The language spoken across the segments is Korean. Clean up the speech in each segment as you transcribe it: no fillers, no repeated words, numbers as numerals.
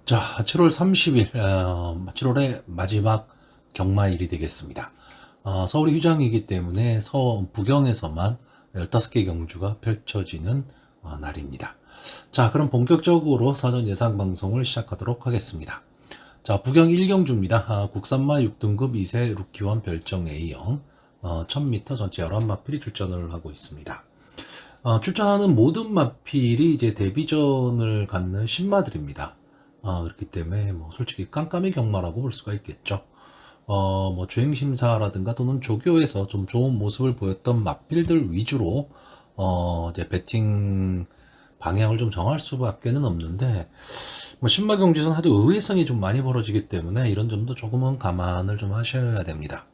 자, 7월 30일, 7월의 마지막 경마일이 되겠습니다. 서울이 휴장이기 때문에 부경에서만 15개 경주가 펼쳐지는 날입니다. 자, 그럼 본격적으로 사전 예상 방송을 시작하도록 하겠습니다. 자, 부경 1경주입니다. 국산마 6등급 2세 루키원 별정 A형, 1000m 전체 11마필이 출전을 하고 있습니다. 출전하는 모든 마필이 이제 데뷔전을 갖는 신마들입니다. 그렇기 때문에 뭐 솔직히 깜깜이 경마라고 볼 수가 있겠죠. 뭐 주행심사라든가 또는 조교에서 좀 좋은 모습을 보였던 맛빌들 위주로 이제 배팅 방향을 좀 정할 수밖에는 없는데, 뭐 신마 경주에서는 하도 의외성이 좀 많이 벌어지기 때문에 이런 점도 조금은 감안을 좀 하셔야 됩니다.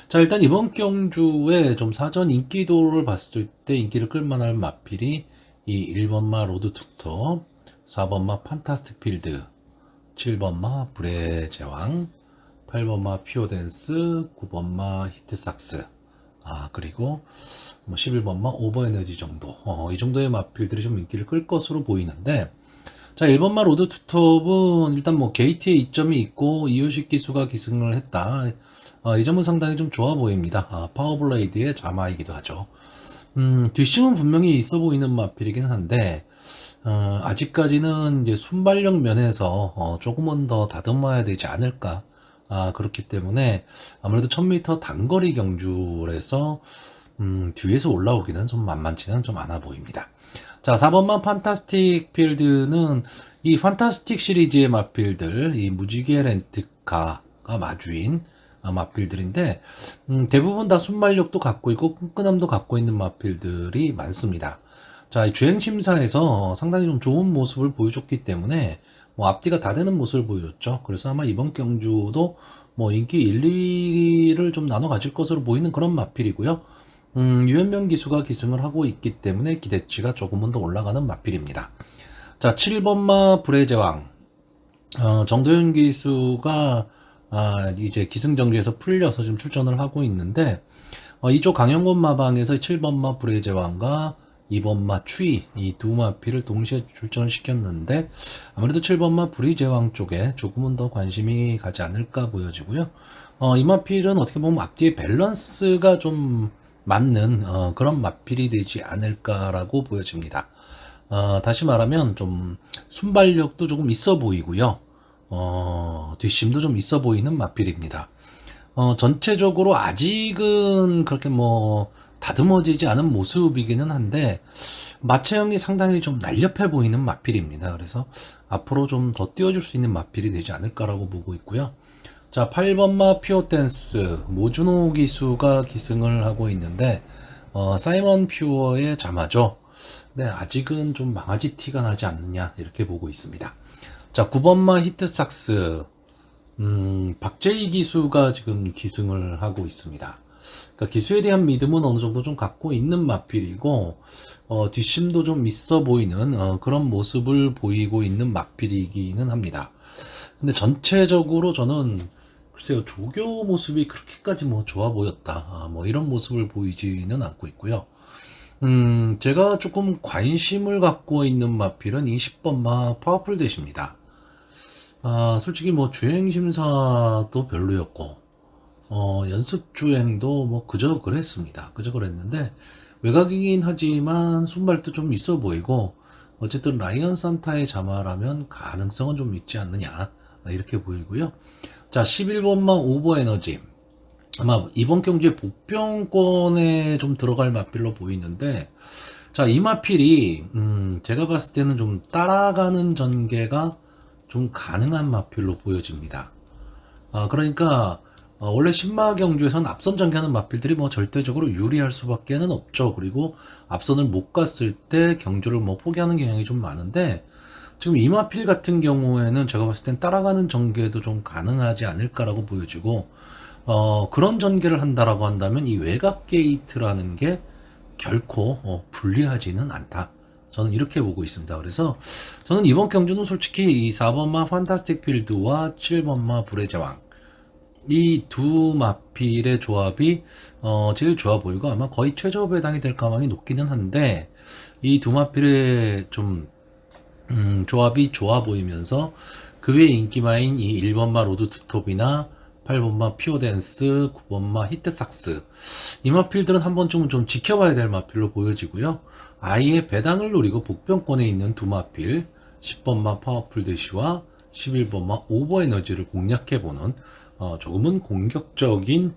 자, 일단 이번 경주에 좀 사전 인기도를 봤을 때 인기를 끌만할 마필이 이 1번마 로드 툭터, 4번마 판타스틱 필드, 7번마 불의 제왕, 8번마 피오댄스, 9번마 히트삭스, 그리고 뭐 11번마 오버에너지 정도, 이 정도의 마필들이 좀 인기를 끌 것으로 보이는데, 자, 1번마 로드 투톱은 일단 뭐 게이트에 이점이 있고 이효식 기수가 기승을 했다. 이 점은 상당히 좀 좋아 보입니다. 파워블레이드의 자마이기도 하죠. 뒷심은 분명히 있어 보이는 마필이긴 한데, 아직까지는 이제 순발력 면에서 조금은 더 다듬어야 되지 않을까. 그렇기 때문에 아무래도 1000m 단거리 경주에서 뒤에서 올라오기는 좀 만만치는 좀 않아 보입니다. 자, 4번만 판타스틱 필드는 이 판타스틱 시리즈의 마필들, 이 무지개 렌트카가 마주인 마필들인데, 대부분 다 순발력도 갖고 있고 끈끈함도 갖고 있는 마필들이 많습니다. 자, 이 주행심사에서 상당히 좀 좋은 모습을 보여줬기 때문에 뭐 앞뒤가 다 되는 모습을 보여줬죠. 그래서 아마 이번 경주도 뭐 인기 1, 2를 좀 나눠 가질 것으로 보이는 그런 마필이고요. 유현명 기수가 기승을 하고 있기 때문에 기대치가 조금은 더 올라가는 마필입니다. 자, 7번마 불의 제왕, 정도현 기수가 이제 기승정지에서 풀려서 지금 출전을 하고 있는데, 이쪽 강영권 마방에서 7번마 불의 제왕과 2번마 추이, 이 두 마필을 동시에 출전을 시켰는데, 아무래도 7번마 불의 제왕 쪽에 조금은 더 관심이 가지 않을까 보여지고요. 이 마필은 어떻게 보면 앞뒤의 밸런스가 좀 맞는 그런 마필이 되지 않을까라고 보여집니다. 다시 말하면 좀 순발력도 조금 있어 보이고요. 뒷심도 좀 있어 보이는 마필입니다. 전체적으로 아직은 그렇게 뭐 다듬어지지 않은 모습이기는 한데 마체형이 상당히 좀 날렵해 보이는 마필입니다. 그래서 앞으로 좀 더 띄워줄 수 있는 마필이 되지 않을까라고 보고 있고요. 자, 8번마 퓨어댄스 모준호 기수가 기승을 하고 있는데, 사이먼 퓨어의 자마죠. 네, 아직은 좀 망아지 티가 나지 않느냐 이렇게 보고 있습니다. 자, 9번마 히트삭스, 박재희 기수가 지금 기승을 하고 있습니다. 그러니까 기수에 대한 믿음은 어느 정도 좀 갖고 있는 마필이고, 뒷심도 좀 있어 보이는 그런 모습을 보이고 있는 마필이기는 합니다. 근데 전체적으로 저는 글쎄요, 조교 모습이 그렇게까지 뭐 좋아 보였다, 뭐 이런 모습을 보이지는 않고 있고요. 제가 조금 관심을 갖고 있는 마필은 20번마 파워풀 대시입니다. 솔직히 뭐 주행심사도 별로였고, 연습 주행도 뭐 그저 그랬습니다. 그저 그랬는데, 외곽이긴 하지만 순발도 좀 있어 보이고, 어쨌든 라이언 산타의 자마라면 가능성은 좀 있지 않느냐, 이렇게 보이고요. 자, 11번마 오버 에너지. 아마 이번 경주에 복병권에 좀 들어갈 마필로 보이는데, 자, 이 마필이, 제가 봤을 때는 좀 따라가는 전개가 좀 가능한 마필로 보여집니다. 그러니까, 원래 신마 경주에서는 앞선 전개하는 마필들이 뭐 절대적으로 유리할 수밖에는 없죠. 그리고 앞선을 못 갔을 때 경주를 뭐 포기하는 경향이 좀 많은데, 지금 이 마필 같은 경우에는 제가 봤을 땐 따라가는 전개도 좀 가능하지 않을까라고 보여지고, 그런 전개를 한다라고 한다면 이 외곽 게이트라는 게 결코 불리하지는 않다. 저는 이렇게 보고 있습니다. 그래서 저는 이번 경주는 솔직히 이 4번마 판타스틱 필드와 7번마 불의 제왕, 이 두 마필의 조합이 제일 좋아 보이고 아마 거의 최저 배당이 될 가능성이 높기는 한데, 이 두 마필의 좀 조합이 좋아 보이면서 그 외에 인기마인 이 1번마 로드 투톱이나 8번마 피오댄스, 9번마 히트삭스. 이 마필들은 한 번쯤은 좀 지켜봐야 될 마필로 보여지고요. 아예 배당을 노리고 복병권에 있는 두 마필, 10번마 파워풀 대시와 11번마 오버에너지를 공략해보는 조금은 공격적인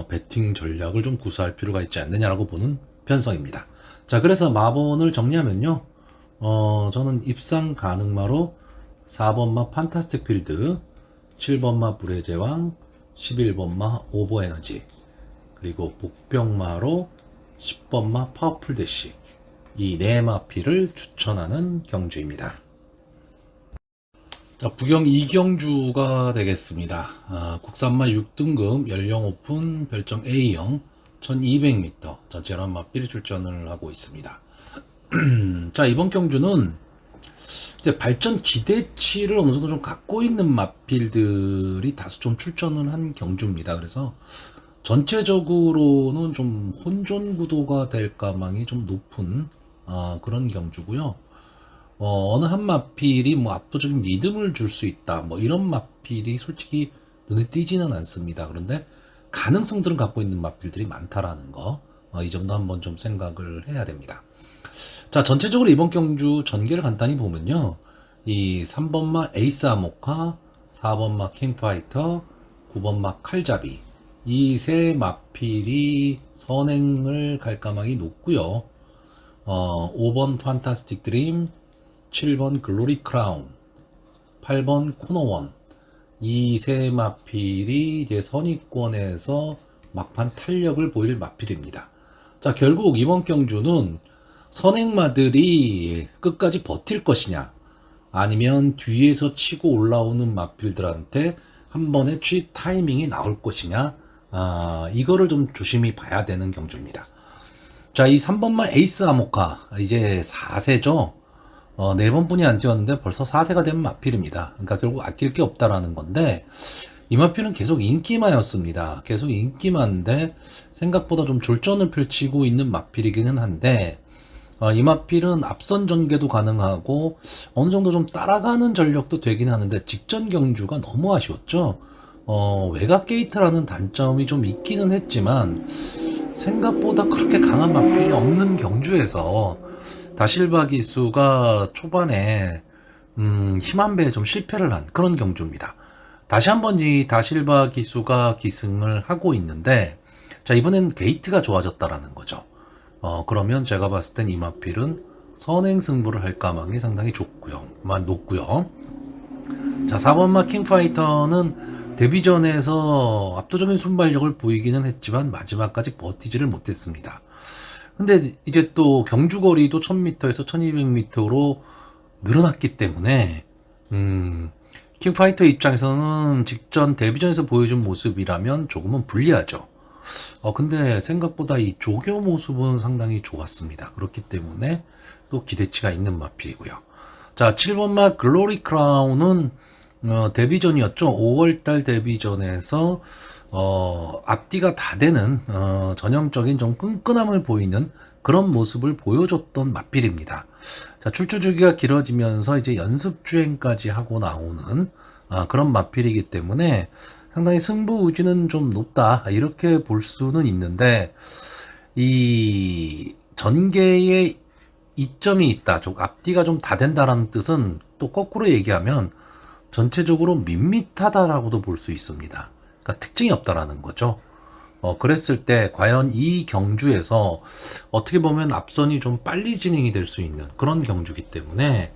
배팅 전략을 좀 구사할 필요가 있지 않느냐라고 보는 편성입니다. 자, 그래서 마본을 정리하면요. 저는 입상 가능마로 4번마 판타스틱 필드, 7번마 불의 제왕, 11번마 오버에너지, 그리고 복병마로 10번마 파워풀 대시, 이 네 마필을 추천하는 경주입니다. 자, 부경 2경주가 되겠습니다. 국산마 6등급 연령 오픈 별정 A형 1200m 전체 11마필 출전을 하고 있습니다. 자, 이번 경주는 이제 발전 기대치를 어느 정도 좀 갖고 있는 마필들이 다수 좀 출전을 한 경주입니다. 그래서 전체적으로는 좀 혼존 구도가 될 가망이 좀 높은 그런 경주고요. 어느 한 마필이 뭐 압도적인 리듬을 줄 수 있다, 뭐 이런 마필이 솔직히 눈에 띄지는 않습니다. 그런데 가능성들은 갖고 있는 마필들이 많다라는 거, 이 점도 한번 좀 생각을 해야 됩니다. 자, 전체적으로 이번 경주 전개를 간단히 보면요. 이 3번마 에이스 아모카, 4번마 킹파이터, 9번마 칼잡이, 이 세 마필이 선행을 갈 가망이 높고요. 5번 판타스틱 드림, 7번 글로리 크라운, 8번 코너원, 이 세 마필이 이제 선의권에서 막판 탄력을 보일 마필입니다. 자, 결국 이번 경주는 선행마들이 끝까지 버틸 것이냐, 아니면 뒤에서 치고 올라오는 마필들한테 한 번에 취입 타이밍이 나올 것이냐, 이거를 좀 조심히 봐야 되는 경주입니다. 자, 이 3번만 에이스 아모카, 이제 4세죠. 4번뿐이 안 뛰었는데 벌써 4세가 된 마필입니다. 그러니까 결국 아낄 게 없다라는 건데, 이 마필은 계속 인기마였습니다. 계속 인기마인데 생각보다 좀 졸전을 펼치고 있는 마필이기는 한데, 이 마필은 앞선 전개도 가능하고 어느 정도 좀 따라가는 전력도 되긴 하는데 직전 경주가 너무 아쉬웠죠. 외곽 게이트라는 단점이 좀 있기는 했지만 생각보다 그렇게 강한 마필이 없는 경주에서 다실바 기수가 초반에 힘 한 배에 좀 실패를 한 그런 경주입니다. 다시 한번 이 다실바 기수가 기승을 하고 있는데, 자, 이번엔 게이트가 좋아졌다라는 거죠. 그러면 제가 봤을 땐 이 마필은 선행 승부를 할 가망이 상당히 높고요. 자, 4번마 킹파이터는 데뷔전에서 압도적인 순발력을 보이기는 했지만 마지막까지 버티지를 못했습니다. 근데 이제 또 경주거리도 1000m에서 1200m로 늘어났기 때문에 킹파이터 입장에서는 직전 데뷔전에서 보여준 모습이라면 조금은 불리하죠. 근데 생각보다 이 조교 모습은 상당히 좋았습니다. 그렇기 때문에 또 기대치가 있는 마필이고요. 자, 7번마 글로리 크라운은 데뷔전이었죠. 5월달 데뷔전에서 앞뒤가 다 되는 전형적인 좀 끈끈함을 보이는 그런 모습을 보여줬던 마필입니다. 자, 출주 주기가 길어지면서 이제 연습 주행까지 하고 나오는 그런 마필이기 때문에 상당히 승부 의지는 좀 높다, 이렇게 볼 수는 있는데, 이 전개에 이점이 있다, 좀 앞뒤가 좀 다 된다라는 뜻은 또 거꾸로 얘기하면 전체적으로 밋밋하다라고도 볼 수 있습니다. 그러니까 특징이 없다라는 거죠. 그랬을 때 과연 이 경주에서 어떻게 보면 앞선이 좀 빨리 진행이 될 수 있는 그런 경주기 때문에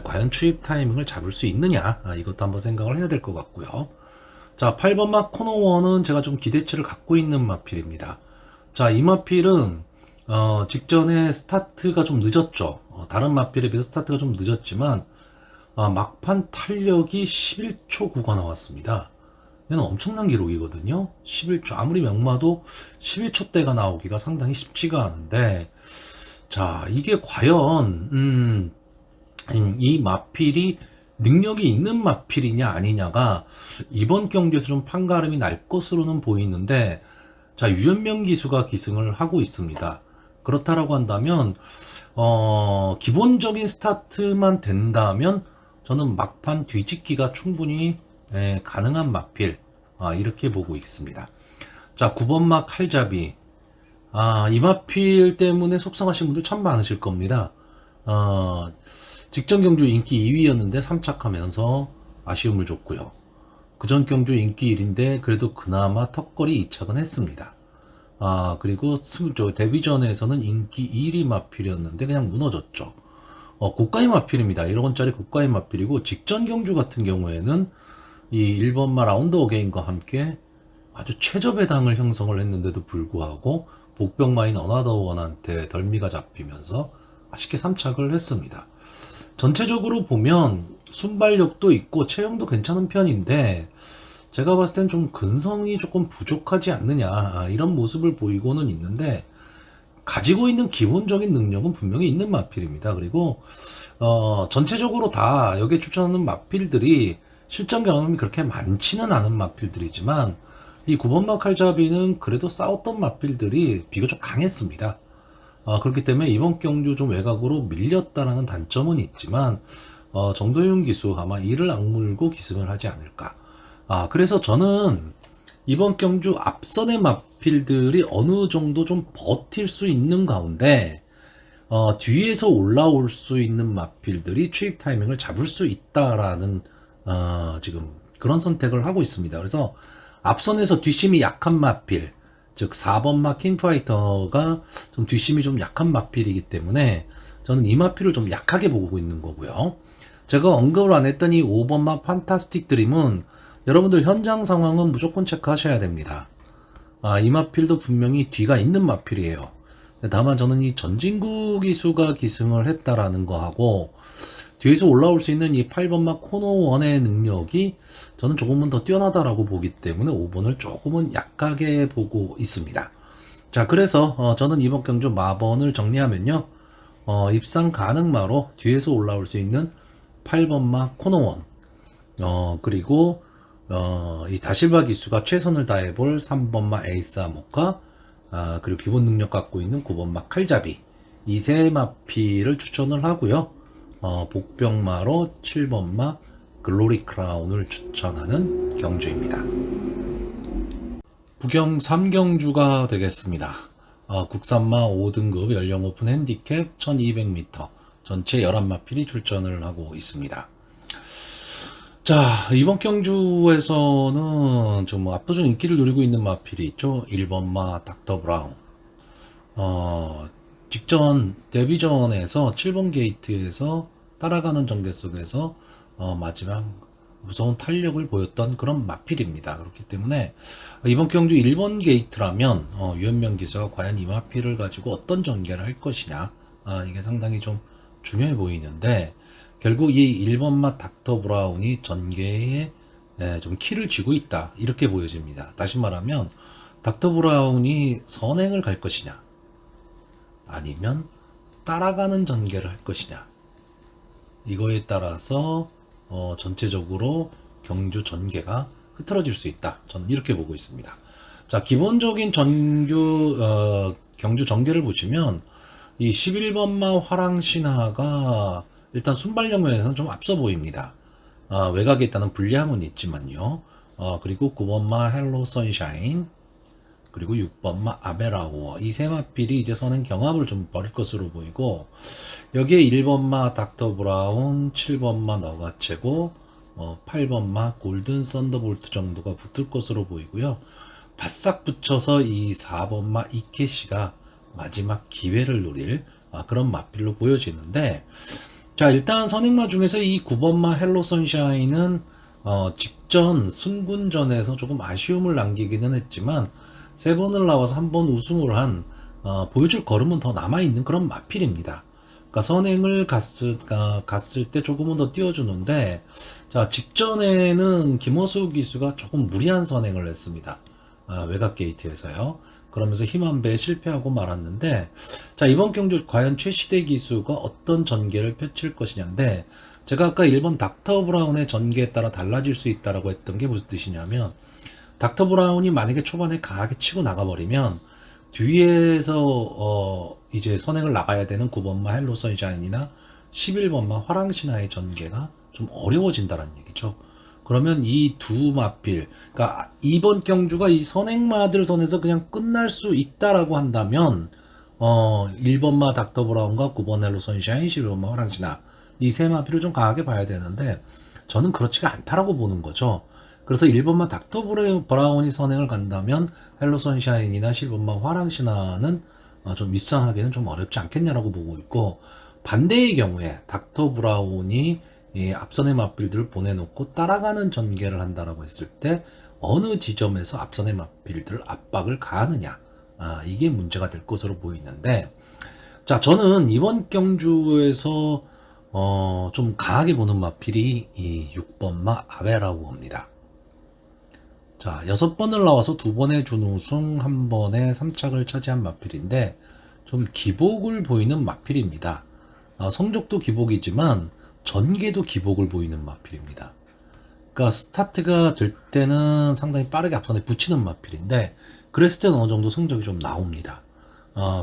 과연 추입 타이밍을 잡을 수 있느냐, 이것도 한번 생각을 해야 될 것 같고요. 자, 8번마 코너원은 제가 좀 기대치를 갖고 있는 마필입니다. 자, 이 마필은 직전에 스타트가 좀 늦었죠. 다른 마필에 비해서 스타트가 좀 늦었지만 막판 탄력이 11초 9가 나왔습니다. 이건 엄청난 기록이거든요. 11초, 아무리 명마도 11초대가 나오기가 상당히 쉽지가 않은데, 자, 이게 과연 이 마필이 능력이 있는 마필이냐 아니냐가 이번 경기에서 좀 판가름이 날 것으로는 보이는데, 자, 유현명 기수가 기승을 하고 있습니다. 그렇다라고 한다면 기본적인 스타트만 된다면 저는 막판 뒤집기가 충분히 가능한 마필, 이렇게 보고 있습니다. 자, 9번마 칼잡이. 이 마필 때문에 속상하신 분들 참 많으실 겁니다. 직전 경주 인기 2위였는데 3착하면서 아쉬움을 줬고요. 그전 경주 인기 1인데 그래도 그나마 턱걸이 2착은 했습니다. 그리고 데뷔전에서는 인기 1위 마필이었는데 그냥 무너졌죠. 고가의 마필입니다. 1억원짜리 고가의 마필이고, 직전 경주 같은 경우에는 이 1번마 라운드 어게인과 함께 아주 최저배당을 형성을 했는데도 불구하고 복병마인 어나더원한테 덜미가 잡히면서 아쉽게 3착을 했습니다. 전체적으로 보면 순발력도 있고 체형도 괜찮은 편인데, 제가 봤을 땐 좀 근성이 조금 부족하지 않느냐, 이런 모습을 보이고는 있는데, 가지고 있는 기본적인 능력은 분명히 있는 마필입니다. 그리고 전체적으로 다 여기에 추천하는 마필들이 실전 경험이 그렇게 많지는 않은 마필들이지만, 이 9번마 칼잡이는 그래도 싸웠던 마필들이 비교적 강했습니다. 그렇기 때문에 이번 경주 좀 외곽으로 밀렸다라는 단점은 있지만, 정도윤 기수 아마 이를 악물고 기승을 하지 않을까. 그래서 저는 이번 경주 앞선의 마필들이 어느 정도 좀 버틸 수 있는 가운데, 뒤에서 올라올 수 있는 마필들이 추입 타이밍을 잡을 수 있다라는, 지금 그런 선택을 하고 있습니다. 그래서 앞선에서 뒷심이 약한 마필, 즉 4번마 킹파이터가 좀 뒷심이 좀 약한 마필이기 때문에 저는 이 마필을 좀 약하게 보고 있는 거고요. 제가 언급을 안 했던 이 5번마 판타스틱 드림은 여러분들 현장 상황은 무조건 체크하셔야 됩니다. 이 마필도 분명히 뒤가 있는 마필이에요. 다만 저는 이 전진구 기수가 기승을 했다라는 거하고, 뒤에서 올라올 수 있는 이 8번마 코너원의 능력이 저는 조금은 더 뛰어나다라고 보기 때문에 5번을 조금은 약하게 보고 있습니다. 자, 그래서 저는 이번 경주 마번을 정리하면요, 입상 가능마로 뒤에서 올라올 수 있는 8번마 코너원, 그리고 이 다실바 기수가 최선을 다해볼 3번마 에이스 아모카, 그리고 기본 능력 갖고 있는 9번마 칼잡이, 이 세 마피를 추천을 하고요. 복병마로 7번마 글로리 크라운을 추천하는 경주입니다. 부경 3경주가 되겠습니다. 국산마 5등급 연령 오픈 핸디캡 1200m 전체 11마필이 출전을 하고 있습니다. 자, 이번 경주에서는 좀 압도적 인기를 누리고 있는 마필이 있죠. 1번마 닥터 브라운. 직전 데뷔전에서 7번 게이트에서 따라가는 전개 속에서 마지막 무서운 탄력을 보였던 그런 마필입니다. 그렇기 때문에 이번 경주 1번 게이트라면 유현명 기수가 과연 이 마필을 가지고 어떤 전개를 할 것이냐, 이게 상당히 좀 중요해 보이는데, 결국 이 1번마 닥터 브라운이 전개에 좀 키를 쥐고 있다, 이렇게 보여집니다. 다시 말하면 닥터 브라운이 선행을 갈 것이냐, 아니면 따라가는 전개를 할 것이냐, 이거에 따라서 전체적으로 경주 전개가 흐트러질 수 있다, 저는 이렇게 보고 있습니다. 자, 기본적인 경주 전개를 보시면 이 11번마 화랑신화가 일단 순발력 면에서는 좀 앞서 보입니다. 외곽에 있다는 불리함은 있지만요. 그리고 9번마 헬로 선샤인, 그리고 6번마 아베라호어, 이 세 마필이 이제 선행 경합을 좀 벌일 것으로 보이고, 여기에 1번마 닥터 브라운, 7번마 너가체고, 8번마 골든 썬더볼트 정도가 붙을 것으로 보이고요. 바싹 붙여서 이 4번마 이케시가 마지막 기회를 노릴 그런 마필로 보여지는데, 자, 일단 선행마 중에서 이 9번마 헬로 선샤인은 직전 승군전에서 조금 아쉬움을 남기기는 했지만, 세 번을 나와서 한 번 우승을 한 보여줄 걸음은 더 남아있는 그런 마필입니다. 그러니까 선행을 갔을 때 조금은 더 띄워주는데, 자, 직전에는 김호수 기수가 조금 무리한 선행을 했습니다. 외곽 게이트에서요. 그러면서 힘한 배에 실패하고 말았는데, 자, 이번 경주 과연 최시대 기수가 어떤 전개를 펼칠 것이냐인데, 제가 아까 1번 닥터 브라운의 전개에 따라 달라질 수 있다라고 했던 게 무슨 뜻이냐면, 닥터 브라운이 만약에 초반에 강하게 치고 나가버리면 뒤에서 이제 선행을 나가야 되는 9번마 헬로 선샤인이나 11번마 화랑신화의 전개가 좀 어려워진다는 얘기죠. 그러면 이 두 마필, 그러니까 이번 경주가 이 선행마들 선에서 그냥 끝날 수 있다라고 한다면 1번마 닥터 브라운과 9번 헬로 선샤인, 11번마 화랑신화 이 세 마필을 좀 강하게 봐야 되는데 저는 그렇지가 않다라고 보는 거죠. 그래서 1번마 닥터 브라운이 선행을 간다면 헬로 선샤인이나 11번마 화랑신화는 좀 밉상하기는 좀 어렵지 않겠냐라고 보고 있고, 반대의 경우에 닥터 브라운이 이 앞선의 맞빌드를 보내놓고 따라가는 전개를 한다라고 했을 때 어느 지점에서 앞선의 맞빌드를 압박을 가하느냐, 이게 문제가 될 것으로 보이는데, 자, 저는 이번 경주에서 좀 강하게 보는 마필이 이 6번마 아베라고 합니다. 자, 6번을 나와서 2번의 준우승, 1번의 3착을 차지한 마필인데 좀 기복을 보이는 마필입니다. 성적도 기복이지만 전개도 기복을 보이는 마필입니다. 그러니까 스타트가 될 때는 상당히 빠르게 앞선에 붙이는 마필인데 그랬을 때는 어느 정도 성적이 좀 나옵니다.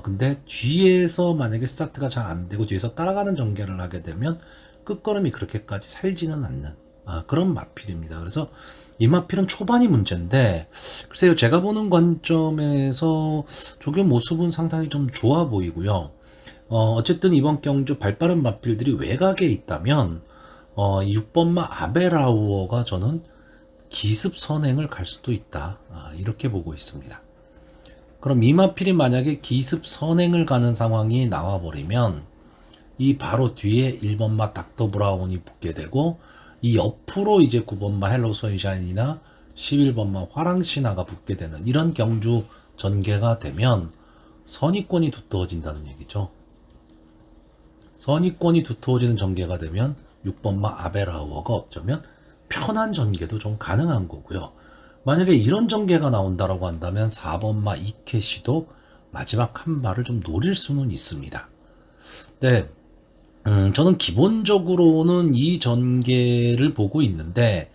근데 뒤에서 만약에 스타트가 잘 안 되고 뒤에서 따라가는 전개를 하게 되면 끝걸음이 그렇게까지 살지는 않는 그런 마필입니다. 그래서 이 마필은 초반이 문제인데, 글쎄요, 제가 보는 관점에서 조금 모습은 상당히 좀 좋아 보이고요. 어쨌든 이번 경주 발빠른 마필들이 외곽에 있다면, 6번마 아베라우어가 저는 기습 선행을 갈 수도 있다. 이렇게 보고 있습니다. 그럼 이 마필이 만약에 기습 선행을 가는 상황이 나와버리면, 이 바로 뒤에 1번마 닥터 브라운이 붙게 되고, 이 옆으로 이제 9번마 헬로 선샤인이나 11번마 화랑신화가 붙게 되는 이런 경주 전개가 되면 선의권이 두터워진다는 얘기죠. 선의권이 두터워지는 전개가 되면 6번마 아베라우어가 어쩌면 편한 전개도 좀 가능한 거고요. 만약에 이런 전개가 나온다라고 한다면 4번마 이케시도 마지막 한 발을 좀 노릴 수는 있습니다. 네. 저는 기본적으로는 이 전개를 보고 있는데,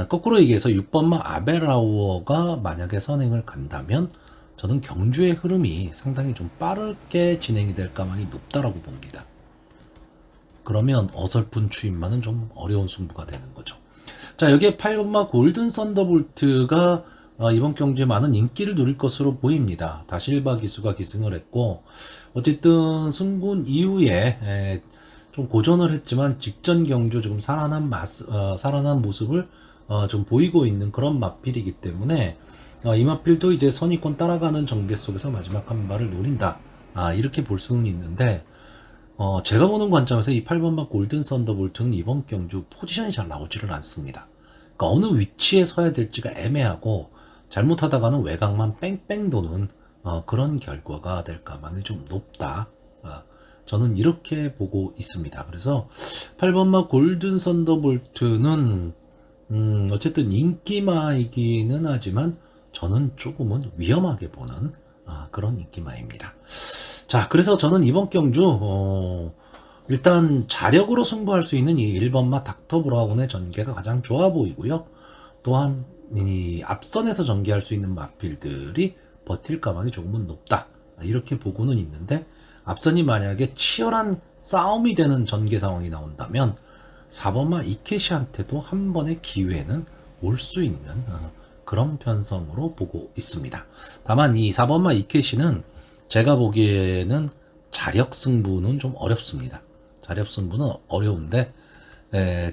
거꾸로 얘기해서 6번마 아베라우어가 만약에 선행을 간다면, 저는 경주의 흐름이 상당히 좀 빠르게 진행이 될 가망이 높다라고 봅니다. 그러면 어설픈 추임만은 좀 어려운 승부가 되는 거죠. 자, 여기에 8번마 골든 썬더볼트가 이번 경주에 많은 인기를 누릴 것으로 보입니다. 다실바 기수가 기승을 했고, 어쨌든 승군 이후에 좀 고전을 했지만 직전 경주 조금 살아난 모습을 좀 보이고 있는 그런 마필이기 때문에 이 마필도 이제 선의권 따라가는 전개 속에서 마지막 한 발을 노린다. 이렇게 볼 수는 있는데, 제가 보는 관점에서 이 8번마 골든 썬더볼트는 이번 경주 포지션이 잘 나오지를 않습니다. 그러니까 어느 위치에 서야 될지가 애매하고 잘못하다가는 외곽만 뺑뺑 도는 그런 결과가 될 가망이 좀 높다. 저는 이렇게 보고 있습니다. 그래서 8번마 골든 썬더볼트는 어쨌든 인기마이기는 하지만 저는 조금은 위험하게 보는 그런 인기마입니다. 자, 그래서 저는 이번 경주 일단 자력으로 승부할 수 있는 이 1번마 닥터 브라운의 전개가 가장 좋아 보이고요. 또한 이 앞선에서 전개할 수 있는 마필들이 버틸 가망이 조금은 높다. 이렇게 보고는 있는데, 앞선이 만약에 치열한 싸움이 되는 전개 상황이 나온다면 4번마 이케시한테도 한 번의 기회는 올 수 있는 그런 편성으로 보고 있습니다. 다만 이 4번마 이케시는 제가 보기에는 자력 승부는 좀 어렵습니다. 자력 승부는 어려운데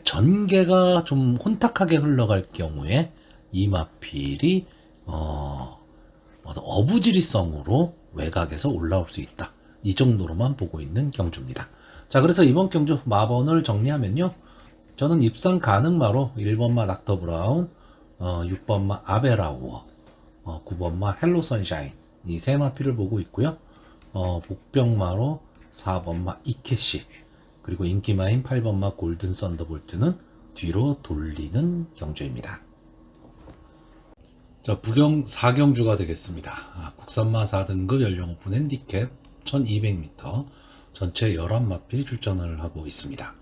전개가 좀 혼탁하게 흘러갈 경우에 이 마필이 어부지리성으로 외곽에서 올라올 수 있다. 이 정도로만 보고 있는 경주입니다. 자, 그래서 이번 경주 마번을 정리하면요, 저는 입상 가능마로 1번마 닥터 브라운, 6번마 아베라우어, 9번마 헬로 선샤인 이 세 마필을 보고 있고요. 복병마로 4번마 이케시, 그리고 인기마인 8번마 골든 썬더볼트는 뒤로 돌리는 경주입니다. 자, 부경 4경주가 되겠습니다. 국산마 4등급 연령 오픈 핸디캡 1200m 전체 11마필이 출전을 하고 있습니다.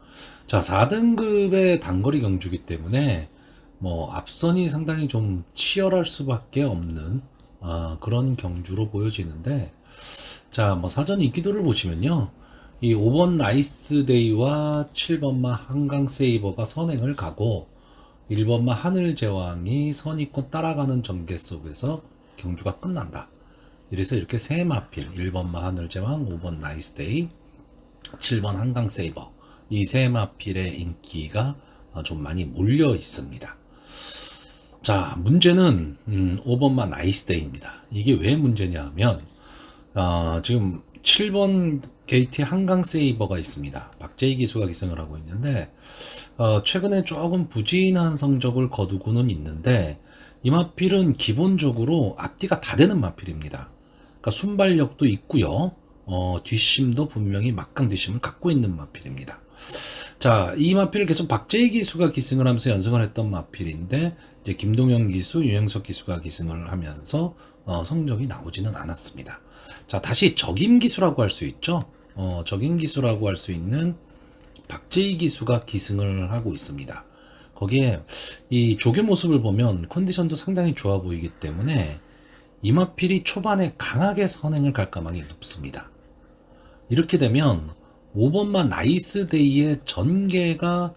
자, 4등급의 단거리 경주기 때문에 앞선이 상당히 좀 치열할 수밖에 없는 그런 경주로 보여지는데, 자, 사전 인기도를 보시면요, 이 5번 나이스데이와 7번마 한강세이버가 선행을 가고 1번마 하늘제왕이 선입권 따라가는 전개 속에서 경주가 끝난다. 이래서 이렇게 세 마필 1번마 하늘제왕, 5번 나이스데이, 7번 한강세이버 이 세 마필의 인기가 좀 많이 몰려 있습니다. 자, 문제는 5번마 나이스데이입니다. 이게 왜 문제냐 하면 지금 7번 게이트에 한강세이버가 있습니다. 박재희 기수가 기승을 하고 있는데 최근에 조금 부진한 성적을 거두고는 있는데 이 마필은 기본적으로 앞뒤가 다 되는 마필입니다. 그러니까 순발력도 있고요. 뒷심도 분명히 막강 뒷심을 갖고 있는 마필입니다. 자, 이 마필을 계속 박재희 기수가 기승을 하면서 연승을 했던 마필인데 이제 김동현 기수, 유영석 기수가 기승을 하면서 성적이 나오지는 않았습니다. 자, 다시 적임 기수라고 할 수 있죠. 적임 기수라고 할 수 있는 박재희 기수가 기승을 하고 있습니다. 거기에 이 조교 모습을 보면 컨디션도 상당히 좋아 보이기 때문에 이마필이 초반에 강하게 선행을 갈 가망이 높습니다. 이렇게 되면 5번마 나이스데이의 전개가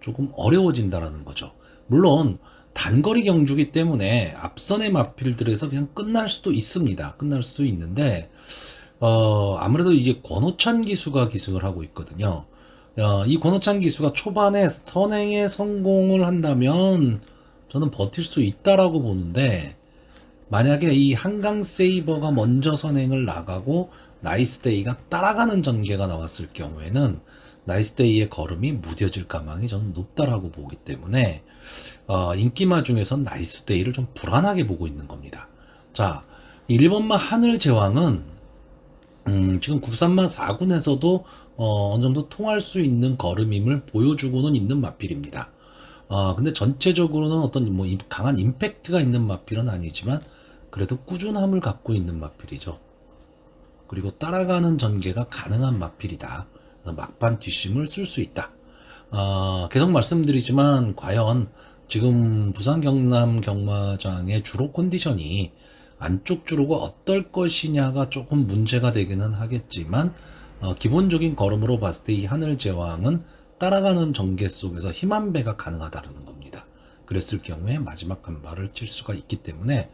조금 어려워진다라는 거죠. 물론 단거리 경주기 때문에 앞선의 마필들에서 그냥 끝날 수도 있습니다. 끝날 수도 있는데 아무래도 이제 권호찬 기수가 기승을 하고 있거든요. 이 권호찬 기수가 초반에 선행에 성공을 한다면 저는 버틸 수 있다라고 보는데 만약에 이 한강세이버가 먼저 선행을 나가고 나이스데이가 따라가는 전개가 나왔을 경우에는 나이스데이의 걸음이 무뎌질 가망이 저는 높다라고 보기 때문에 인기마 중에선 나이스데이를 좀 불안하게 보고 있는 겁니다. 자, 1번마 하늘제왕은 지금 국산마 4군에서도 어느 정도 통할 수 있는 걸음임을 보여주고는 있는 마필입니다. 근데 전체적으로는 어떤 뭐 강한 임팩트가 있는 마필은 아니지만 그래도 꾸준함을 갖고 있는 마필이죠. 그리고 따라가는 전개가 가능한 마필이다. 그래서 막판 뒷심을 쓸 수 있다. 계속 말씀드리지만 과연 지금 부산 경남 경마장의 주로 컨디션이 안쪽 주로가 어떨 것이냐가 조금 문제가 되기는 하겠지만 기본적인 걸음으로 봤을 때 이 하늘제왕은 따라가는 전개 속에서 힘 한 배가 가능하다는 겁니다. 그랬을 경우에 마지막 한 발을 칠 수가 있기 때문에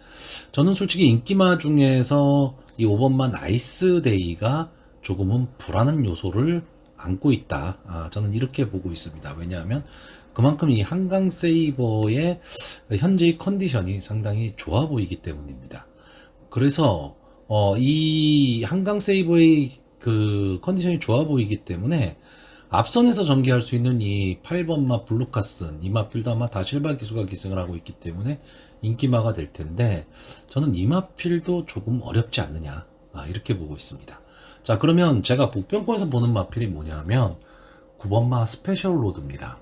저는 솔직히 인기마 중에서 이 5번마 나이스데이가 조금은 불안한 요소를 안고 있다. 저는 이렇게 보고 있습니다. 왜냐하면 그만큼 이 한강세이버의 현재의 컨디션이 상당히 좋아 보이기 때문입니다. 그래서 이 한강세이버의 그 컨디션이 좋아 보이기 때문에 앞선에서 전개할 수 있는 이 8번마 블루카슨 이마필도 아마 다 실바 기수가 기승을 하고 있기 때문에 인기마가 될 텐데 저는 이마필도 조금 어렵지 않느냐 이렇게 보고 있습니다. 자, 그러면 제가 복병권에서 보는 마필이 뭐냐면 9번마 스페셜 로드입니다.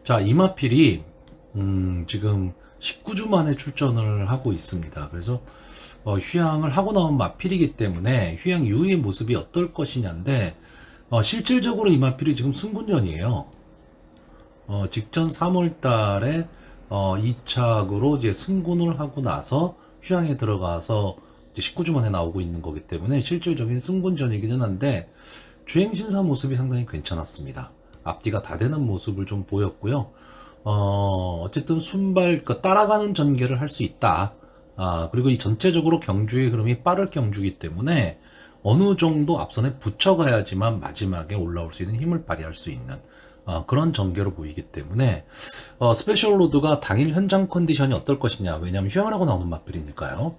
자, 이 마필이 지금 19주 만에 출전을 하고 있습니다. 그래서 휴양을 하고 나온 마필이기 때문에 휴양 이후의 모습이 어떨 것이냐인데 실질적으로 이 마필이 지금 승군전이에요. 직전 3월 달에 2착으로 이제 승군을 하고 나서 휴양에 들어가서 이제 19주 만에 나오고 있는 거기 때문에 실질적인 승군전이기는 한데 주행심사 모습이 상당히 괜찮았습니다. 앞뒤가 다 되는 모습을 좀 보였고요. 어쨌든 순발, 따라가는 전개를 할 수 있다. 그리고 이 전체적으로 경주의 흐름이 빠를 경주이기 때문에 어느 정도 앞선에 붙여가야지만 마지막에 올라올 수 있는 힘을 발휘할 수 있는 그런 전개로 보이기 때문에 스페셜 로드가 당일 현장 컨디션이 어떨 것이냐. 왜냐하면 휴양을 하고 나오는 마필이니까요.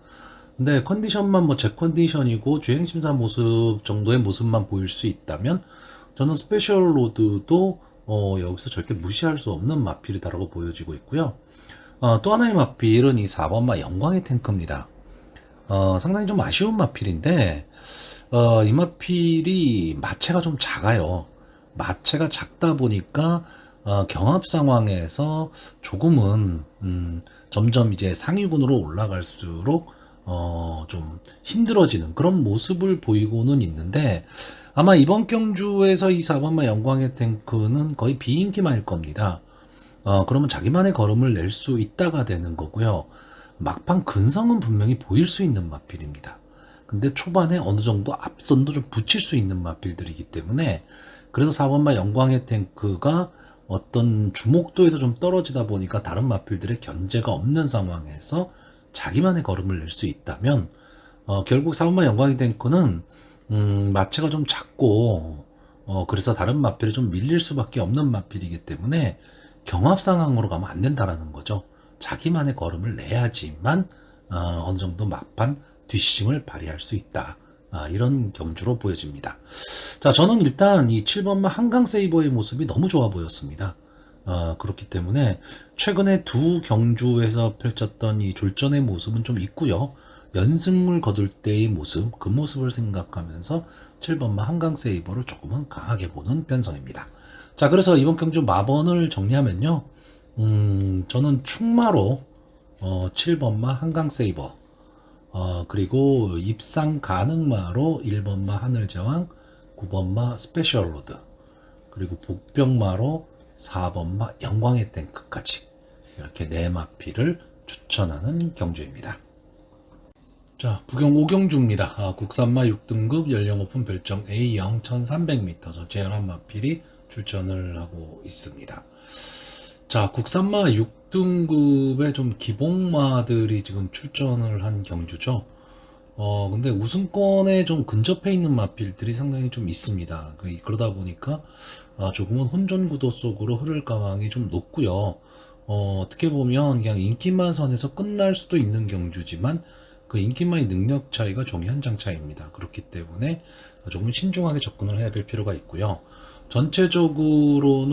근데 컨디션만 뭐 제 컨디션이고 주행심사 모습 정도의 모습만 보일 수 있다면 저는 스페셜 로드도 여기서 절대 무시할 수 없는 마필이다라고 보여지고 있고요. 또 하나의 마필은 이 4번마 영광의 탱크입니다. 상당히 좀 아쉬운 마필인데 이 마필이 마체가 좀 작아요. 마체가 작다 보니까 경합 상황에서 조금은 점점 이제 상위군으로 올라갈수록 좀 힘들어지는 그런 모습을 보이고는 있는데 아마 이번 경주에서 이 4번마 영광의 탱크는 거의 비인기만일 겁니다. 그러면 자기만의 걸음을 낼 수 있다가 되는 거고요. 막판 근성은 분명히 보일 수 있는 마필입니다. 근데 초반에 어느 정도 앞선도 좀 붙일 수 있는 마필들이기 때문에 그래서 4번마 영광의 탱크가 어떤 주목도에서 좀 떨어지다 보니까 다른 마필들의 견제가 없는 상황에서 자기만의 걸음을 낼 수 있다면 결국 4번마 영광의 탱크는 마체가 좀 작고 그래서 다른 마필이 좀 밀릴 수밖에 없는 마필이기 때문에 경합 상황으로 가면 안 된다라는 거죠. 자기만의 걸음을 내야지만 어느 정도 막판 뒷심을 발휘할 수 있다. 이런 경주로 보여집니다. 자, 저는 일단 이 7번마 한강 세이버의 모습이 너무 좋아 보였습니다. 그렇기 때문에 최근에 두 경주에서 펼쳤던 이 졸전의 모습은 좀 있고요. 연승을 거둘 때의 모습, 그 모습을 생각하면서 7번마 한강 세이버를 조금은 강하게 보는 편성입니다. 자, 그래서 이번 경주 마번을 정리하면요. 저는 충마로 7번마 한강 세이버, 그리고 입상 가능마로 1번마 하늘제왕, 9번마 스페셜로드, 그리고 복병마로 4번마 영광의 탱크까지 이렇게 네 마피를 추천하는 경주입니다. 자, 부경 5경주입니다. 국산마 6등급 연령 오픈 별정 A형 1300m 저 제열한 마필이 출전을 하고 있습니다. 자, 국산마 6등급의 좀 기봉마들이 지금 출전을 한 경주죠. 근데 우승권에 좀 근접해 있는 마필들이 상당히 좀 있습니다. 그러다 보니까 조금은 혼전 구도 속으로 흐를 가망이 좀 높고요. 어떻게 보면 그냥 인기만 선에서 끝날 수도 있는 경주지만 그 인기만의 능력 차이가 종이 한 장 차이입니다. 그렇기 때문에 조금 신중하게 접근을 해야 될 필요가 있고요. 전체적으로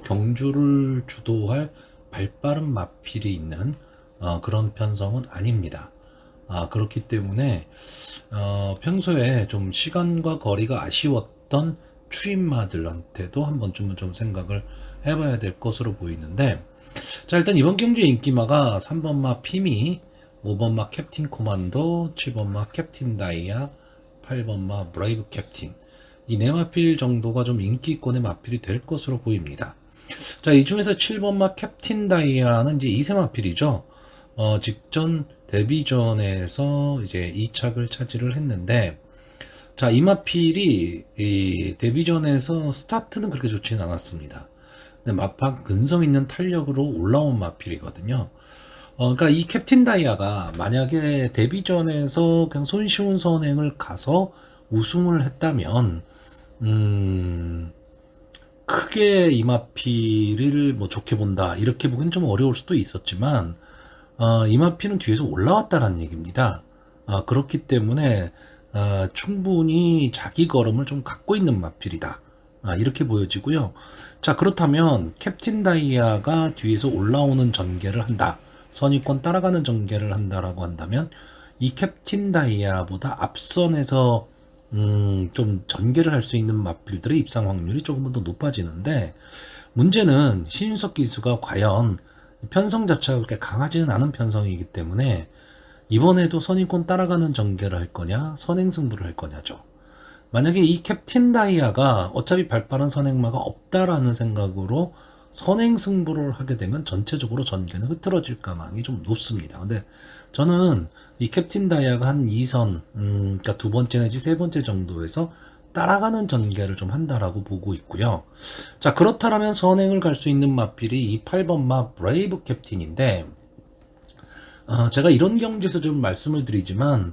경주를 주도할 발빠른 마필이 있는 그런 편성은 아닙니다. 그렇기 때문에 평소에 좀 시간과 거리가 아쉬웠던 추임마들한테도 한 번쯤은 좀 생각을 해봐야 될 것으로 보이는데, 자, 일단 이번 경주의 인기마가 3번마 피미, 5번마 캡틴 코만도, 7번마 캡틴 다이아, 8번마 브레이브 캡틴, 이 네 마필 정도가 좀 인기권의 마필이 될 것으로 보입니다. 자, 이 중에서 7번마 캡틴 다이아는 이제 2세 마필이죠. 직전 데뷔전에서 이제 2착을 차지를 했는데, 자, 이 마필이 이 데뷔전에서 스타트는 그렇게 좋지는 않았습니다. 근데 막판 근성 있는 탄력으로 올라온 마필이거든요. 그러니까 이 캡틴 다이아가 만약에 데뷔전에서 그냥 손쉬운 선행을 가서 우승을 했다면, 크게 이 마필을 뭐 좋게 본다 이렇게 보기는 좀 어려울 수도 있었지만, 이 마필은 뒤에서 올라왔다라는 얘기입니다. 그렇기 때문에 충분히 자기 걸음을 좀 갖고 있는 마필이다. 이렇게 보여지고요. 자, 그렇다면 캡틴 다이아가 뒤에서 올라오는 전개를 한다. 선입권 따라가는 전개를 한다라고 한다면 이 캡틴 다이아보다 앞선에서 좀 전개를 할 수 있는 마필들의 입상 확률이 조금은 더 높아지는데, 문제는 신윤석 기수가 과연 편성 자체가 그렇게 강하지는 않은 편성이기 때문에 이번에도 선입권 따라가는 전개를 할 거냐 선행승부를 할 거냐죠. 만약에 이 캡틴 다이아가 어차피 발빠른 선행마가 없다라는 생각으로 선행승부를 하게 되면 전체적으로 전개는 흐트러질 가망이 좀 높습니다. 근데 저는 이 캡틴 다이아가 한 2선, 그러니까 두 번째 내지 세 번째 정도에서 따라가는 전개를 좀 한다라고 보고 있고요. 자, 그렇다면 선행을 갈 수 있는 마필이 이 8번마 브레이브 캡틴인데, 제가 이런 경주에서 좀 말씀을 드리지만,